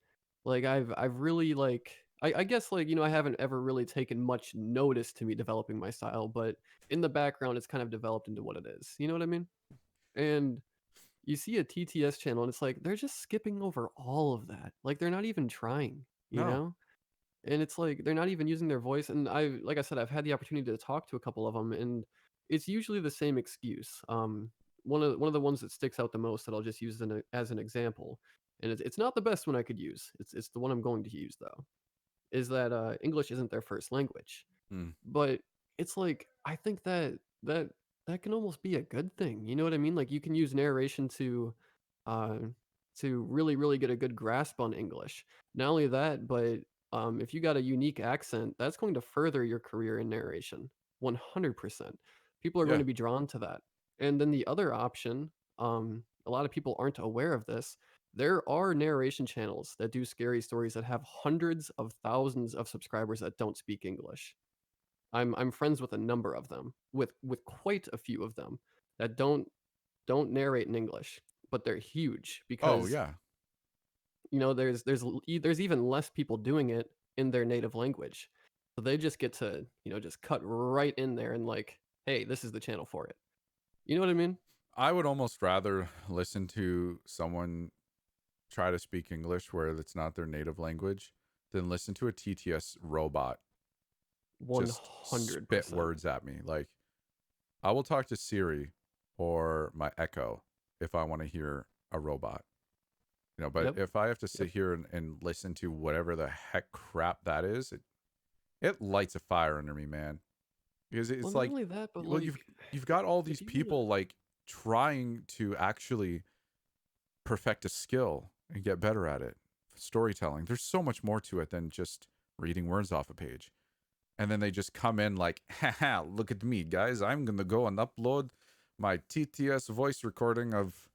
Like I've really like I guess like I haven't ever really taken much notice to me developing my style, but in the background it's kind of developed into what it is. You know what I mean? And you see a TTS channel and it's like they're just skipping over all of that. Like they're not even trying, you No. know? And it's like they're not even using their voice, and like I said, I've had the opportunity to talk to a couple of them, and it's usually the same excuse. One of the ones that sticks out the most that I'll just use as an example, and it's not the best one I could use. It's the one I'm going to use though, is that English isn't their first language. Mm. But it's like I think that that can almost be a good thing. You know what I mean? Like you can use narration uh to really get a good grasp on English. Not only that, but if you got a unique accent, that's going to further your career in narration. 100%. People are going Yeah. to be drawn to that. And then the other option, a lot of people aren't aware of this. There are narration channels that do scary stories that have hundreds of thousands of subscribers that don't speak English. I'm friends with a number of them, with quite a few of them that don't narrate in English, but they're huge Oh because yeah. there's even less people doing it in their native language. So they just get to, just cut right in there and like, hey, this is the channel for it. You know what I mean? I would almost rather listen to someone try to speak English where it's not their native language than listen to a TTS robot just spit 100%. words at me. Like I will talk to Siri or my Echo if I want to hear a robot. But Yep. if I have to Yep. sit here and listen to whatever the heck crap that is, it lights a fire under me, man. Because Well, it's not like, only that, but well, like, you've got all if these you want to, people like trying to actually perfect a skill and get better at it. Storytelling. There's so much more to it than just reading words off a page. And then they just come in like, haha, look at me, guys. I'm gonna go and upload my TTS voice recording of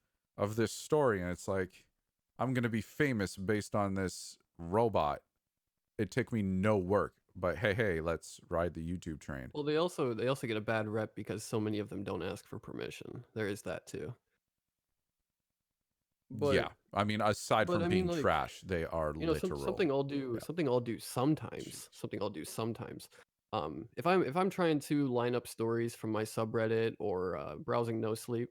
this story. And it's like, I'm gonna be famous based on this robot. It took me no work. But hey, let's ride the YouTube train. well, they also get a bad rep because so many of them don't ask for permission. There is that too. Yeah. But I mean, aside but from I mean, being like, trash, they are literal. something I'll do, Yeah. sometimes, Sheesh. something I'll do sometimes. If I'm trying to line up stories from my subreddit or browsing No Sleep,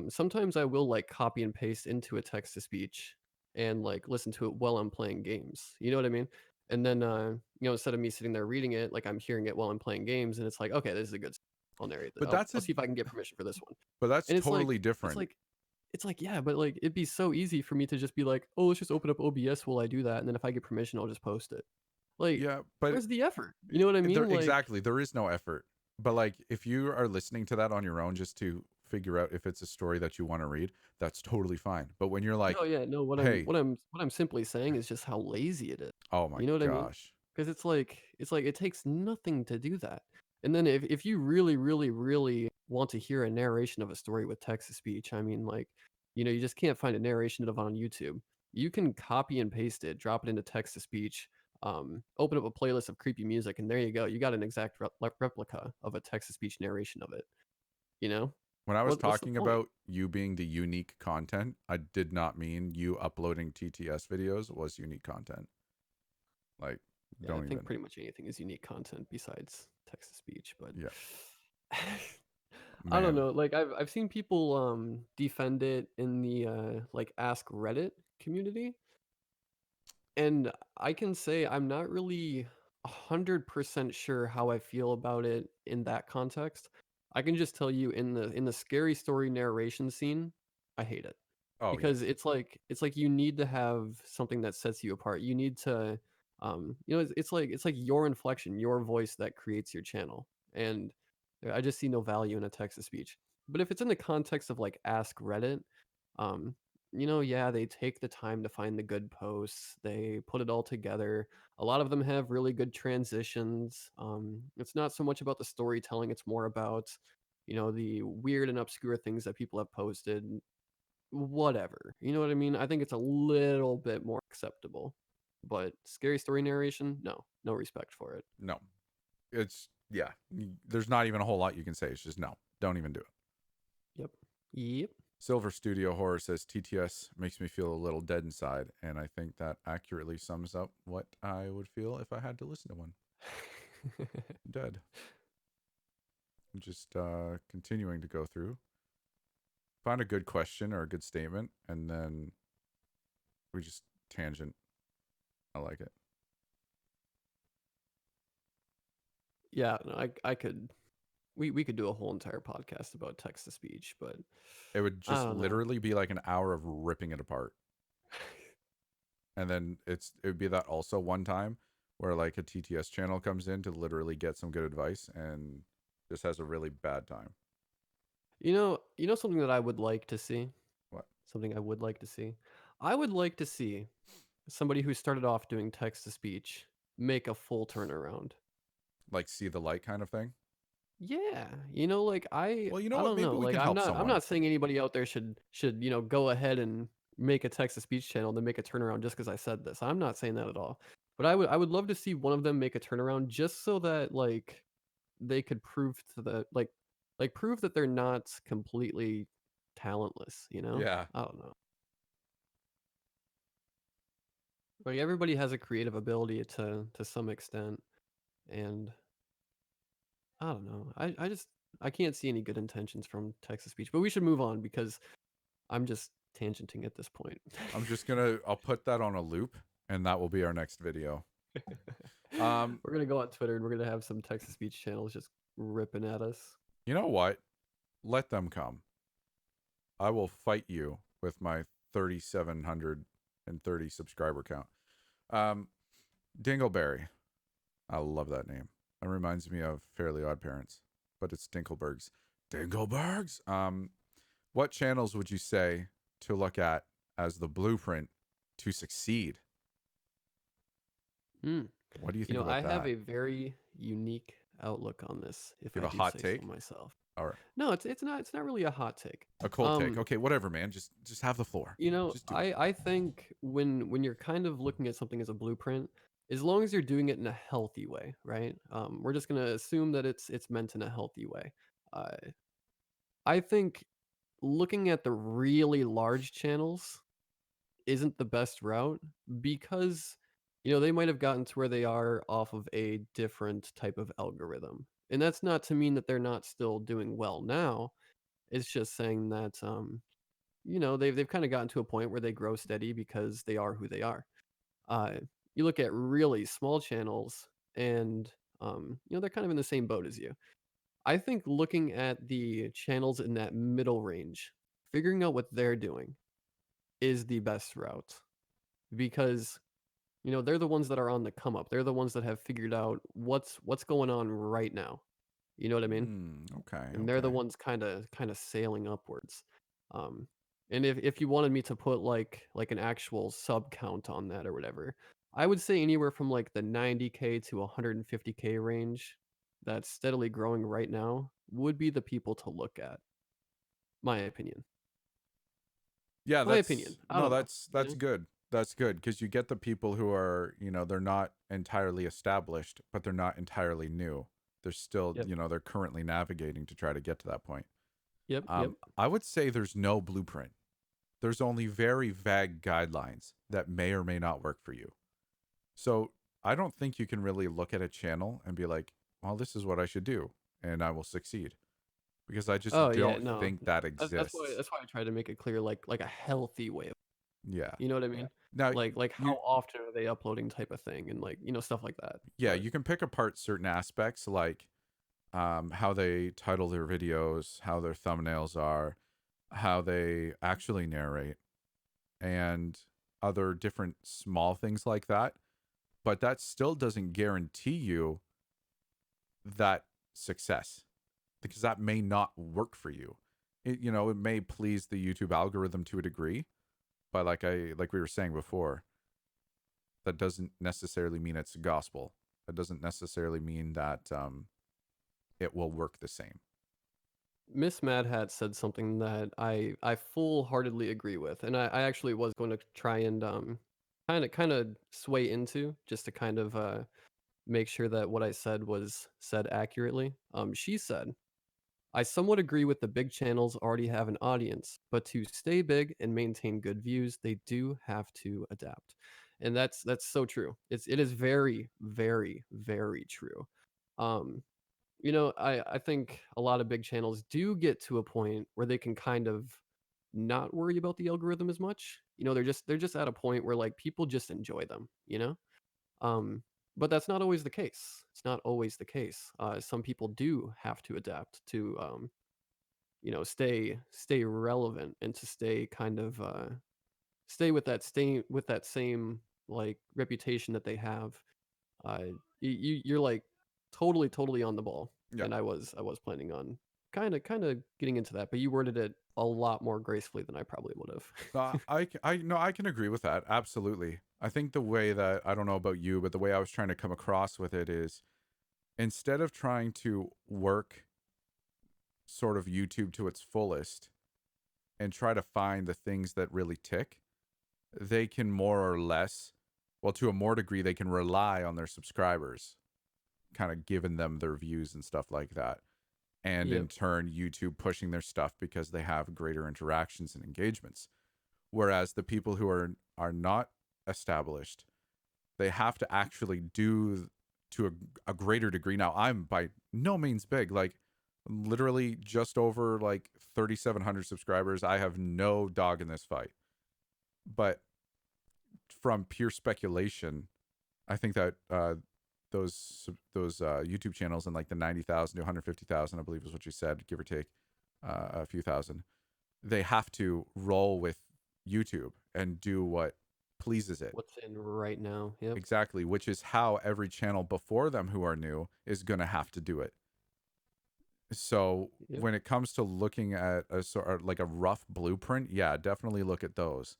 sometimes I will like copy and paste into a text to speech and like listen to it while I'm playing games. You know what I mean? And then instead of me sitting there reading it, like I'm hearing it while I'm playing games, and it's like, okay, this is a good. I'll narrate it. But I'll see if I can get permission for this one. that's And totally it's different. like yeah, but, like, it'd be so easy for me to just be like, "Oh, let's just open up OBS while I do that, and then if I get permission, I'll just post it." Like, Yeah, but where's the effort? You know what I there mean? Like, exactly there is no effort. But like if you are listening to that on your own just to figure out if it's a story that you want to read, that's totally fine. But when you're no, like, yeah, no, hey, what I'm simply saying is just how lazy it is. oh my You know what I mean? gosh. Because it's like it takes nothing to do that. And then if you really, really, really want to hear a narration of a story with text to speech, I mean, like, you just can't find a narration of it on YouTube. You can copy and paste it, drop it into text to speech, open up a playlist of creepy music, and there you go. You got an exact replica of a text to speech narration of it. You know, When I was what's the talking point? about you being the unique content, I did not mean you uploading TTS videos was unique content. Like, Yeah, I don't think even. pretty much anything is unique content besides text to speech, but Yeah, I don't man. know. Like I've seen people defend it in the like Ask Reddit community, and I can say I'm not really 100% sure how I feel about it in that context. I can just tell you in the scary story narration scene, I hate it. Oh Because yes. it's like you need to have something that sets you apart. You need to it's like your inflection, your voice that creates your channel. And I just see no value in a text to speech. But if it's in the context of like Ask Reddit, um yeah, they take the time to find the good posts. They put it all together. A lot of them have really good transitions. It's not so much about the storytelling, it's more about the weird and obscure things that people have posted. Whatever. You know what I mean? I think it's a little bit more acceptable. But scary story narration, no. No respect for it. No. It's yeah. There's not even a whole lot you can say. It's just no. Don't even do it. Yep. Yep. Silver Studio Horror says TTS makes me feel a little dead inside, and I think that accurately sums up what I would feel if I had to listen to one. Dead. Just continuing to go through. Find a good question or a good statement, and then we just tangent. I like it. Yeah, no, I could we could do a whole entire podcast about text to speech, but It would I just don't know. literally be like an hour of ripping it apart. And then it would be that also one time where like a TTS channel comes in to literally get some good advice and just has a really bad time. You know something that I would like to see? What? Something I would like to see. I would like to see somebody who started off doing text to speech make a full turnaround. Like see the light kind of thing? Yeah, like Well, you know I what? don't Maybe know. we Like can I'm help not I'm someone. not saying anybody out there should go ahead and make a text to speech channel then make a turnaround just because I said this. I'm not saying that at all. But I would love to see one of them make a turnaround just so that like they could prove to the prove that they're not completely talentless, you know? Yeah. I don't know. Like everybody has a creative ability to some extent, and I don't know. I can't see any good intentions from text to speech. But we should move on because I'm just tangenting at this point. I'll put that on a loop and that will be our next video. Um We're gonna go on Twitter and we're gonna have some text to speech channels just ripping at us. You know what? Let them come. I will fight you with my 3,730 subscriber count. Um, Dingleberry. I love that name. That reminds me of Fairly Odd Parents, but it's Dinkelbergs. Dinkelbergs. What channels would you say to look at as the blueprint to succeed? Hmm. What do you You think know, about I have that? a very unique outlook on this, if You I have a do hot say so take myself. or No, it's not really a hot take. a cold take? Um, Okay, whatever, man. Just have the floor. you know, Just do it. I think when you're kind of looking at something as a blueprint, as long as you're doing it in a healthy way, right? We're just gonna assume that it's meant in a healthy way. Uh, I think looking at the really large channels isn't the best route because they might have gotten to where they are off of a different type of algorithm. And that's not to mean that they're not still doing well now. It's just saying that they've kind of gotten to a point where they grow steady because they are who they are. Uh you look at really small channels and they're kind of in the same boat as you. I think looking at the channels in that middle range, figuring out what they're doing is the best route because they're the ones that are on the come up. They're the ones that have figured out what's going on right now. You know what I mean? Okay, And they're the okay. ones kind of sailing upwards. Um, and if you wanted me to put like an actual sub count on that or whatever, I would say anywhere from like the 90K to 150K range that's steadily growing right now would be the people to look at. My opinion. Yeah, My opinion. that's I no, don't know. that's good. That's good because you get the people who are, they're not entirely established, but they're not entirely new. They're still, Yep. they're currently navigating to try to get to that point. Yep. Yep. I would say there's no blueprint. There's only very vague guidelines that may or may not work for you. So I don't think you can really look at a channel and be like, well, this is what I should do and I will succeed because I Oh just yeah, don't no. think that That's why exists. that's why I try to make it clear like a healthy way. Yeah. You know what I mean? Now, Like how you often are they uploading type of thing and like, stuff like that. yeah, But you can pick apart certain aspects like how they title their videos, how their thumbnails are, how they actually narrate, and other different small things like that. But that still doesn't guarantee you that success because that may not work for you. It may please the YouTube algorithm to a degree, but like we were saying before, that doesn't necessarily mean it's gospel. That doesn't necessarily mean that it will work the same. Miss Mad Hat said something that I full heartedly agree with. And I actually was going to try and kind of sway into just to kind of make sure that what I said was said accurately. She said, I somewhat agree with the big channels already have an audience, but to stay big and maintain good views, they do have to adapt. And that's so true. It is very, very, very true. Um, I think a lot of big channels do get to a point where they can kind of not worry about the algorithm as much. They're just at a point where like people just enjoy them. Um, but that's not always the case. It's not always the case. Some people do have to adapt to stay relevant and to stay kind of stay with that same like reputation that they have. You're like totally on the ball, Yeah. and I was planning on kind of getting into that, but you worded it a lot more gracefully than I probably would have. I no, I can agree with that. Absolutely. I think the way that I don't know about you, but the way I was trying to come across with it is instead of trying to work sort of YouTube to its fullest and try to find the things that really tick, they can more or less, well, to a more degree, they can rely on their subscribers, kind of giving them their views and stuff like that. And in Yep. turn, YouTube pushing their stuff because they have greater interactions and engagements. Whereas the people who are not established, they have to actually do to a greater degree. Now, I'm by no means big, like literally just over like 3,700 subscribers. I have no dog in this fight. But from pure speculation, I think that those YouTube channels in like the 90,000 to 150,000, I believe is what you said, give or take a few thousand. They have to roll with YouTube and do what pleases it. What's in right now? Yep. Exactly, which is how every channel before them who are new is going to have to do it. So Yep. when it comes to looking at a sort of like a rough blueprint, yeah, definitely look at those.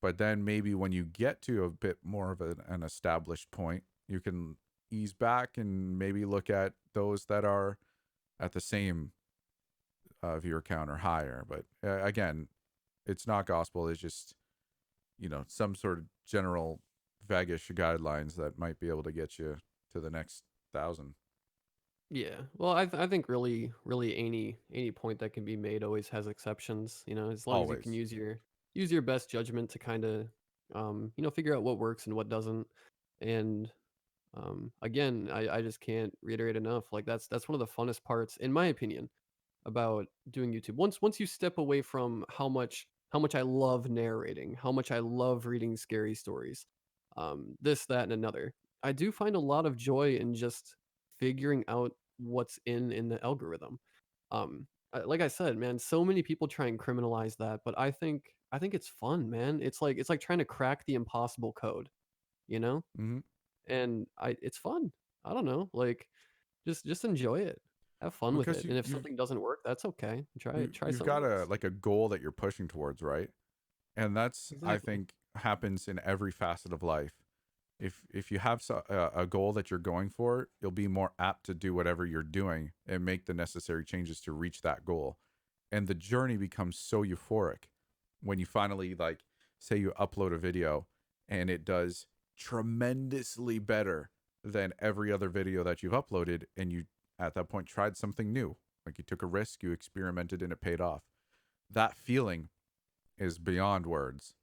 But then maybe when you get to a bit more of an established point, you can ease back and maybe look at those that are at the same viewer count or higher. But again, it's not gospel. It's just, some sort of general vaguish guidelines that might be able to get you to the next 1,000. Yeah. Well, I think really any point that can be made always has exceptions. You know, as long as you can Always. use your best judgment to kind of figure out what works and what doesn't. And again, I just can't reiterate enough. Like that's one of the funnest parts, in my opinion, about doing YouTube. Once you step away from how much I love narrating, how much I love reading scary stories, this, that, and another. I do find a lot of joy in just figuring out what's in the algorithm. Like I said, man, so many people try and criminalize that, but I think it's fun, man. It's like trying to crack the impossible code, you know? Hmm. And it's fun. I don't know, like just enjoy it. Have fun with Because it. And if something doesn't work, that's okay. Try you've something got else. a goal that you're pushing towards, right? And that's, I Exactly. think, happens in every facet of life. If you have a goal that you're going for, you'll be more apt to do whatever you're doing and make the necessary changes to reach that goal. And the journey becomes so euphoric when you finally, like, say you upload a video and it does tremendously better than every other video that you've uploaded, and you at that point tried something new, like you took a risk, you experimented, and it paid off. That feeling is beyond words.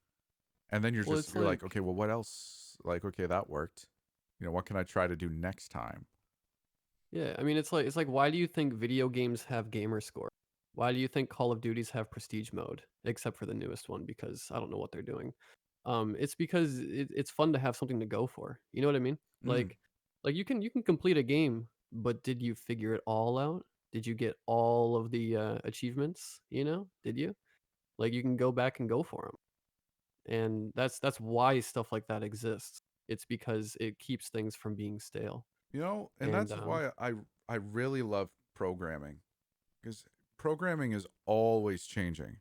And then Well, it's you're like, okay, like well, what else? Like, okay, that worked. What can I try to do next time? yeah, I mean it's like why do you think video games have gamer score? Why do you think Call of Duties have prestige mode except for the newest one because I don't know what they're doing. It's because it's fun to have something to go for. You know what I mean? Mm. Like you can complete a game, but did you figure it all out? Did you get all of the achievements, you know? Did you? Like you can go back and go for them. And that's why stuff like that exists. It's because it keeps things from being stale. And And that's why I really love programming, because programming is always changing.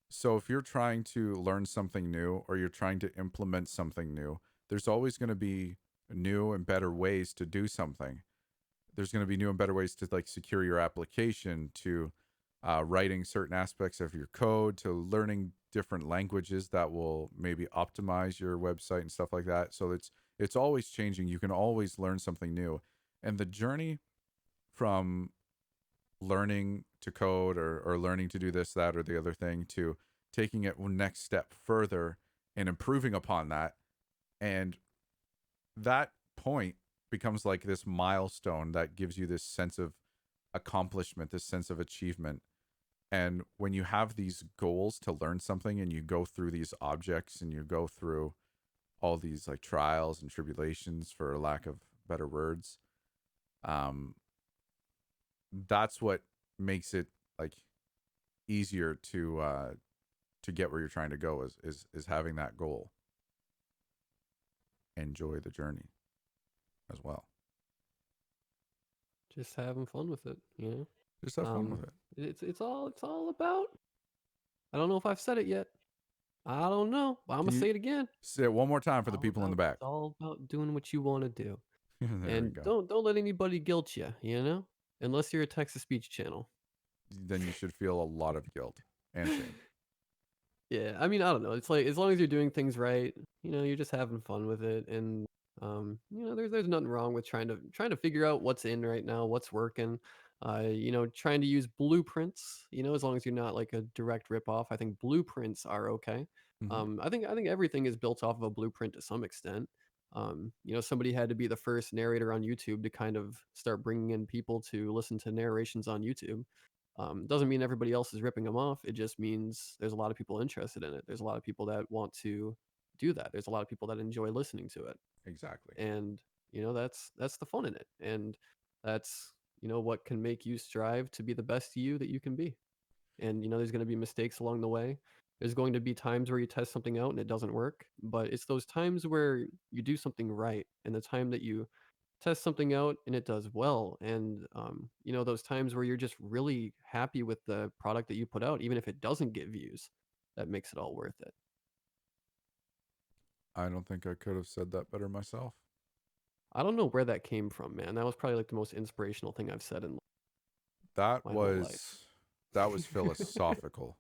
So if you're trying to learn something new or you're trying to implement something new, there's always going to be new and better ways to do something. There's going to be new and better ways to like secure your application, to writing certain aspects of your code, to learning different languages that will maybe optimize your website and stuff like that. So it's always changing. You can always learn something new, and the journey from learning to code, or learning to do this, that, or the other thing, to taking it one next step further and improving upon that, and that point becomes like this milestone that gives you this sense of accomplishment, this sense of achievement. And when you have these goals to learn something and you go through these objects and you go through all these like trials and tribulations, for lack of better words, um, that's what makes it like easier to get where you're trying to go, is having that goal. Enjoy the journey as well. just having fun with it, you know? Just have fun with Um it. it's all about, I don't know if I've said it yet. I don't know, but I'm Can gonna you say it again. say it one more time for the All people in the about back? it's all about doing what you want to do. There we And go. don't let anybody guilt you, you know? Unless you're a Texas speech channel. Then you should feel a lot of guilt and shame. Yeah, I mean, I don't know. It's like as long as you're doing things right, you're just having fun with it, and there's nothing wrong with trying to figure out what's in right now, what's working. Trying to use blueprints. As long as you're not like a direct ripoff, I think blueprints are okay. Hmm. I think everything is built off of a blueprint to some extent. Somebody had to be the first narrator on YouTube to kind of start bringing in people to listen to narrations on YouTube. Doesn't mean everybody else is ripping them off. It just means there's a lot of people interested in it. There's a lot of people that want to do that. There's a lot of people that enjoy listening to it. Exactly. And You know, that's the fun in it. And that's, what can make you strive to be the best you that you can be. And there's going to be mistakes along the way. There's going to be times where you test something out and it doesn't work, but it's those times where you do something right and the time that you test something out and it does well. And those times where you're just really happy with the product that you put out, even if it doesn't get views, that makes it all worth it. I don't think I could have said that better myself. I don't know where that came from, man. That was probably like the most inspirational thing I've said in That my whole life. was philosophical.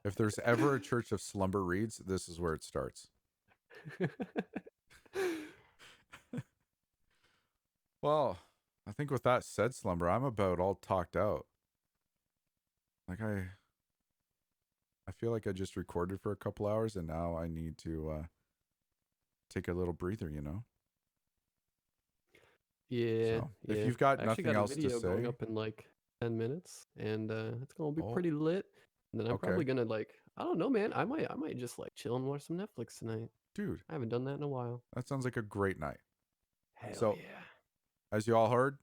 If there's ever a church of slumber reads, this is where it starts. Well, I think with that said, Slumber, I'm about all talked out. Like I feel like I just recorded for a couple hours and now I need to take a little breather, you know? Yeah, So if yeah. you've got I actually nothing got a else to video going say, up in like 10 minutes and it's gonna be oh, pretty lit. And then I'm okay. probably gonna like I don't know, man. I might just like chill and watch some Netflix tonight. Dude, I haven't done that in a while. that sounds like a great night. Hell So, yeah. as you all heard,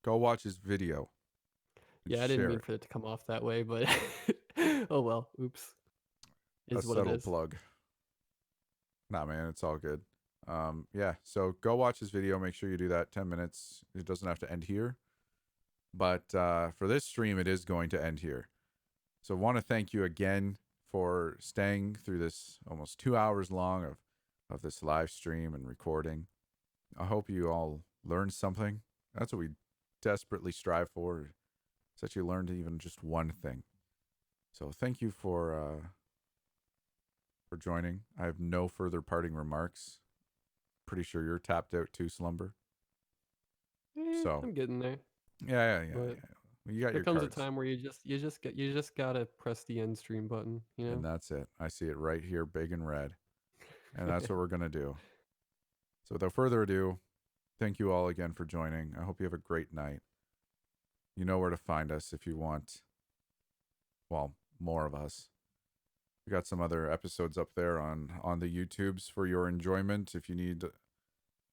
go watch his video and Yeah, I didn't share mean it. for it to come off that way, but oh well. Oops. A Is what it subtle is. plug. Nah, man, it's all good. Yeah, so go watch his video. Make sure you do that. 10 minutes. It doesn't have to end here. But for this stream, it is going to end here. So I want to thank you again for staying through this almost 2 hours long of this live stream and recording. I hope you all learned something. That's what we desperately strive for, is that you learned even just one thing. So thank you for joining. I have no further parting remarks. Pretty sure you're tapped out too, Slumber. So I'm getting there. yeah. But You got there your comes a cards. time where you just gotta press the end stream button, you And know? that's it. I see it right here, big and red. And that's what we're going to do. So without further ado, thank you all again for joining. I hope you have a great night. You know where to find us if you want, well, more of us. We got some other episodes up there on the YouTubes for your enjoyment if you need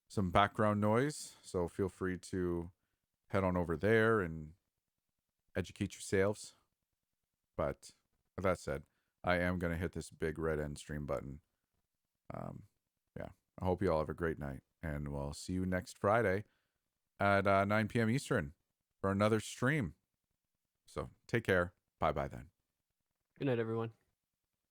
some background noise. So feel free to head on over there and educate yourselves. But with that said, I am going to hit this big red end stream button. Yeah, I hope you all have a great night, and we'll see you next Friday at 9 p.m. Eastern for another stream. So take care. Bye then. Good night, everyone.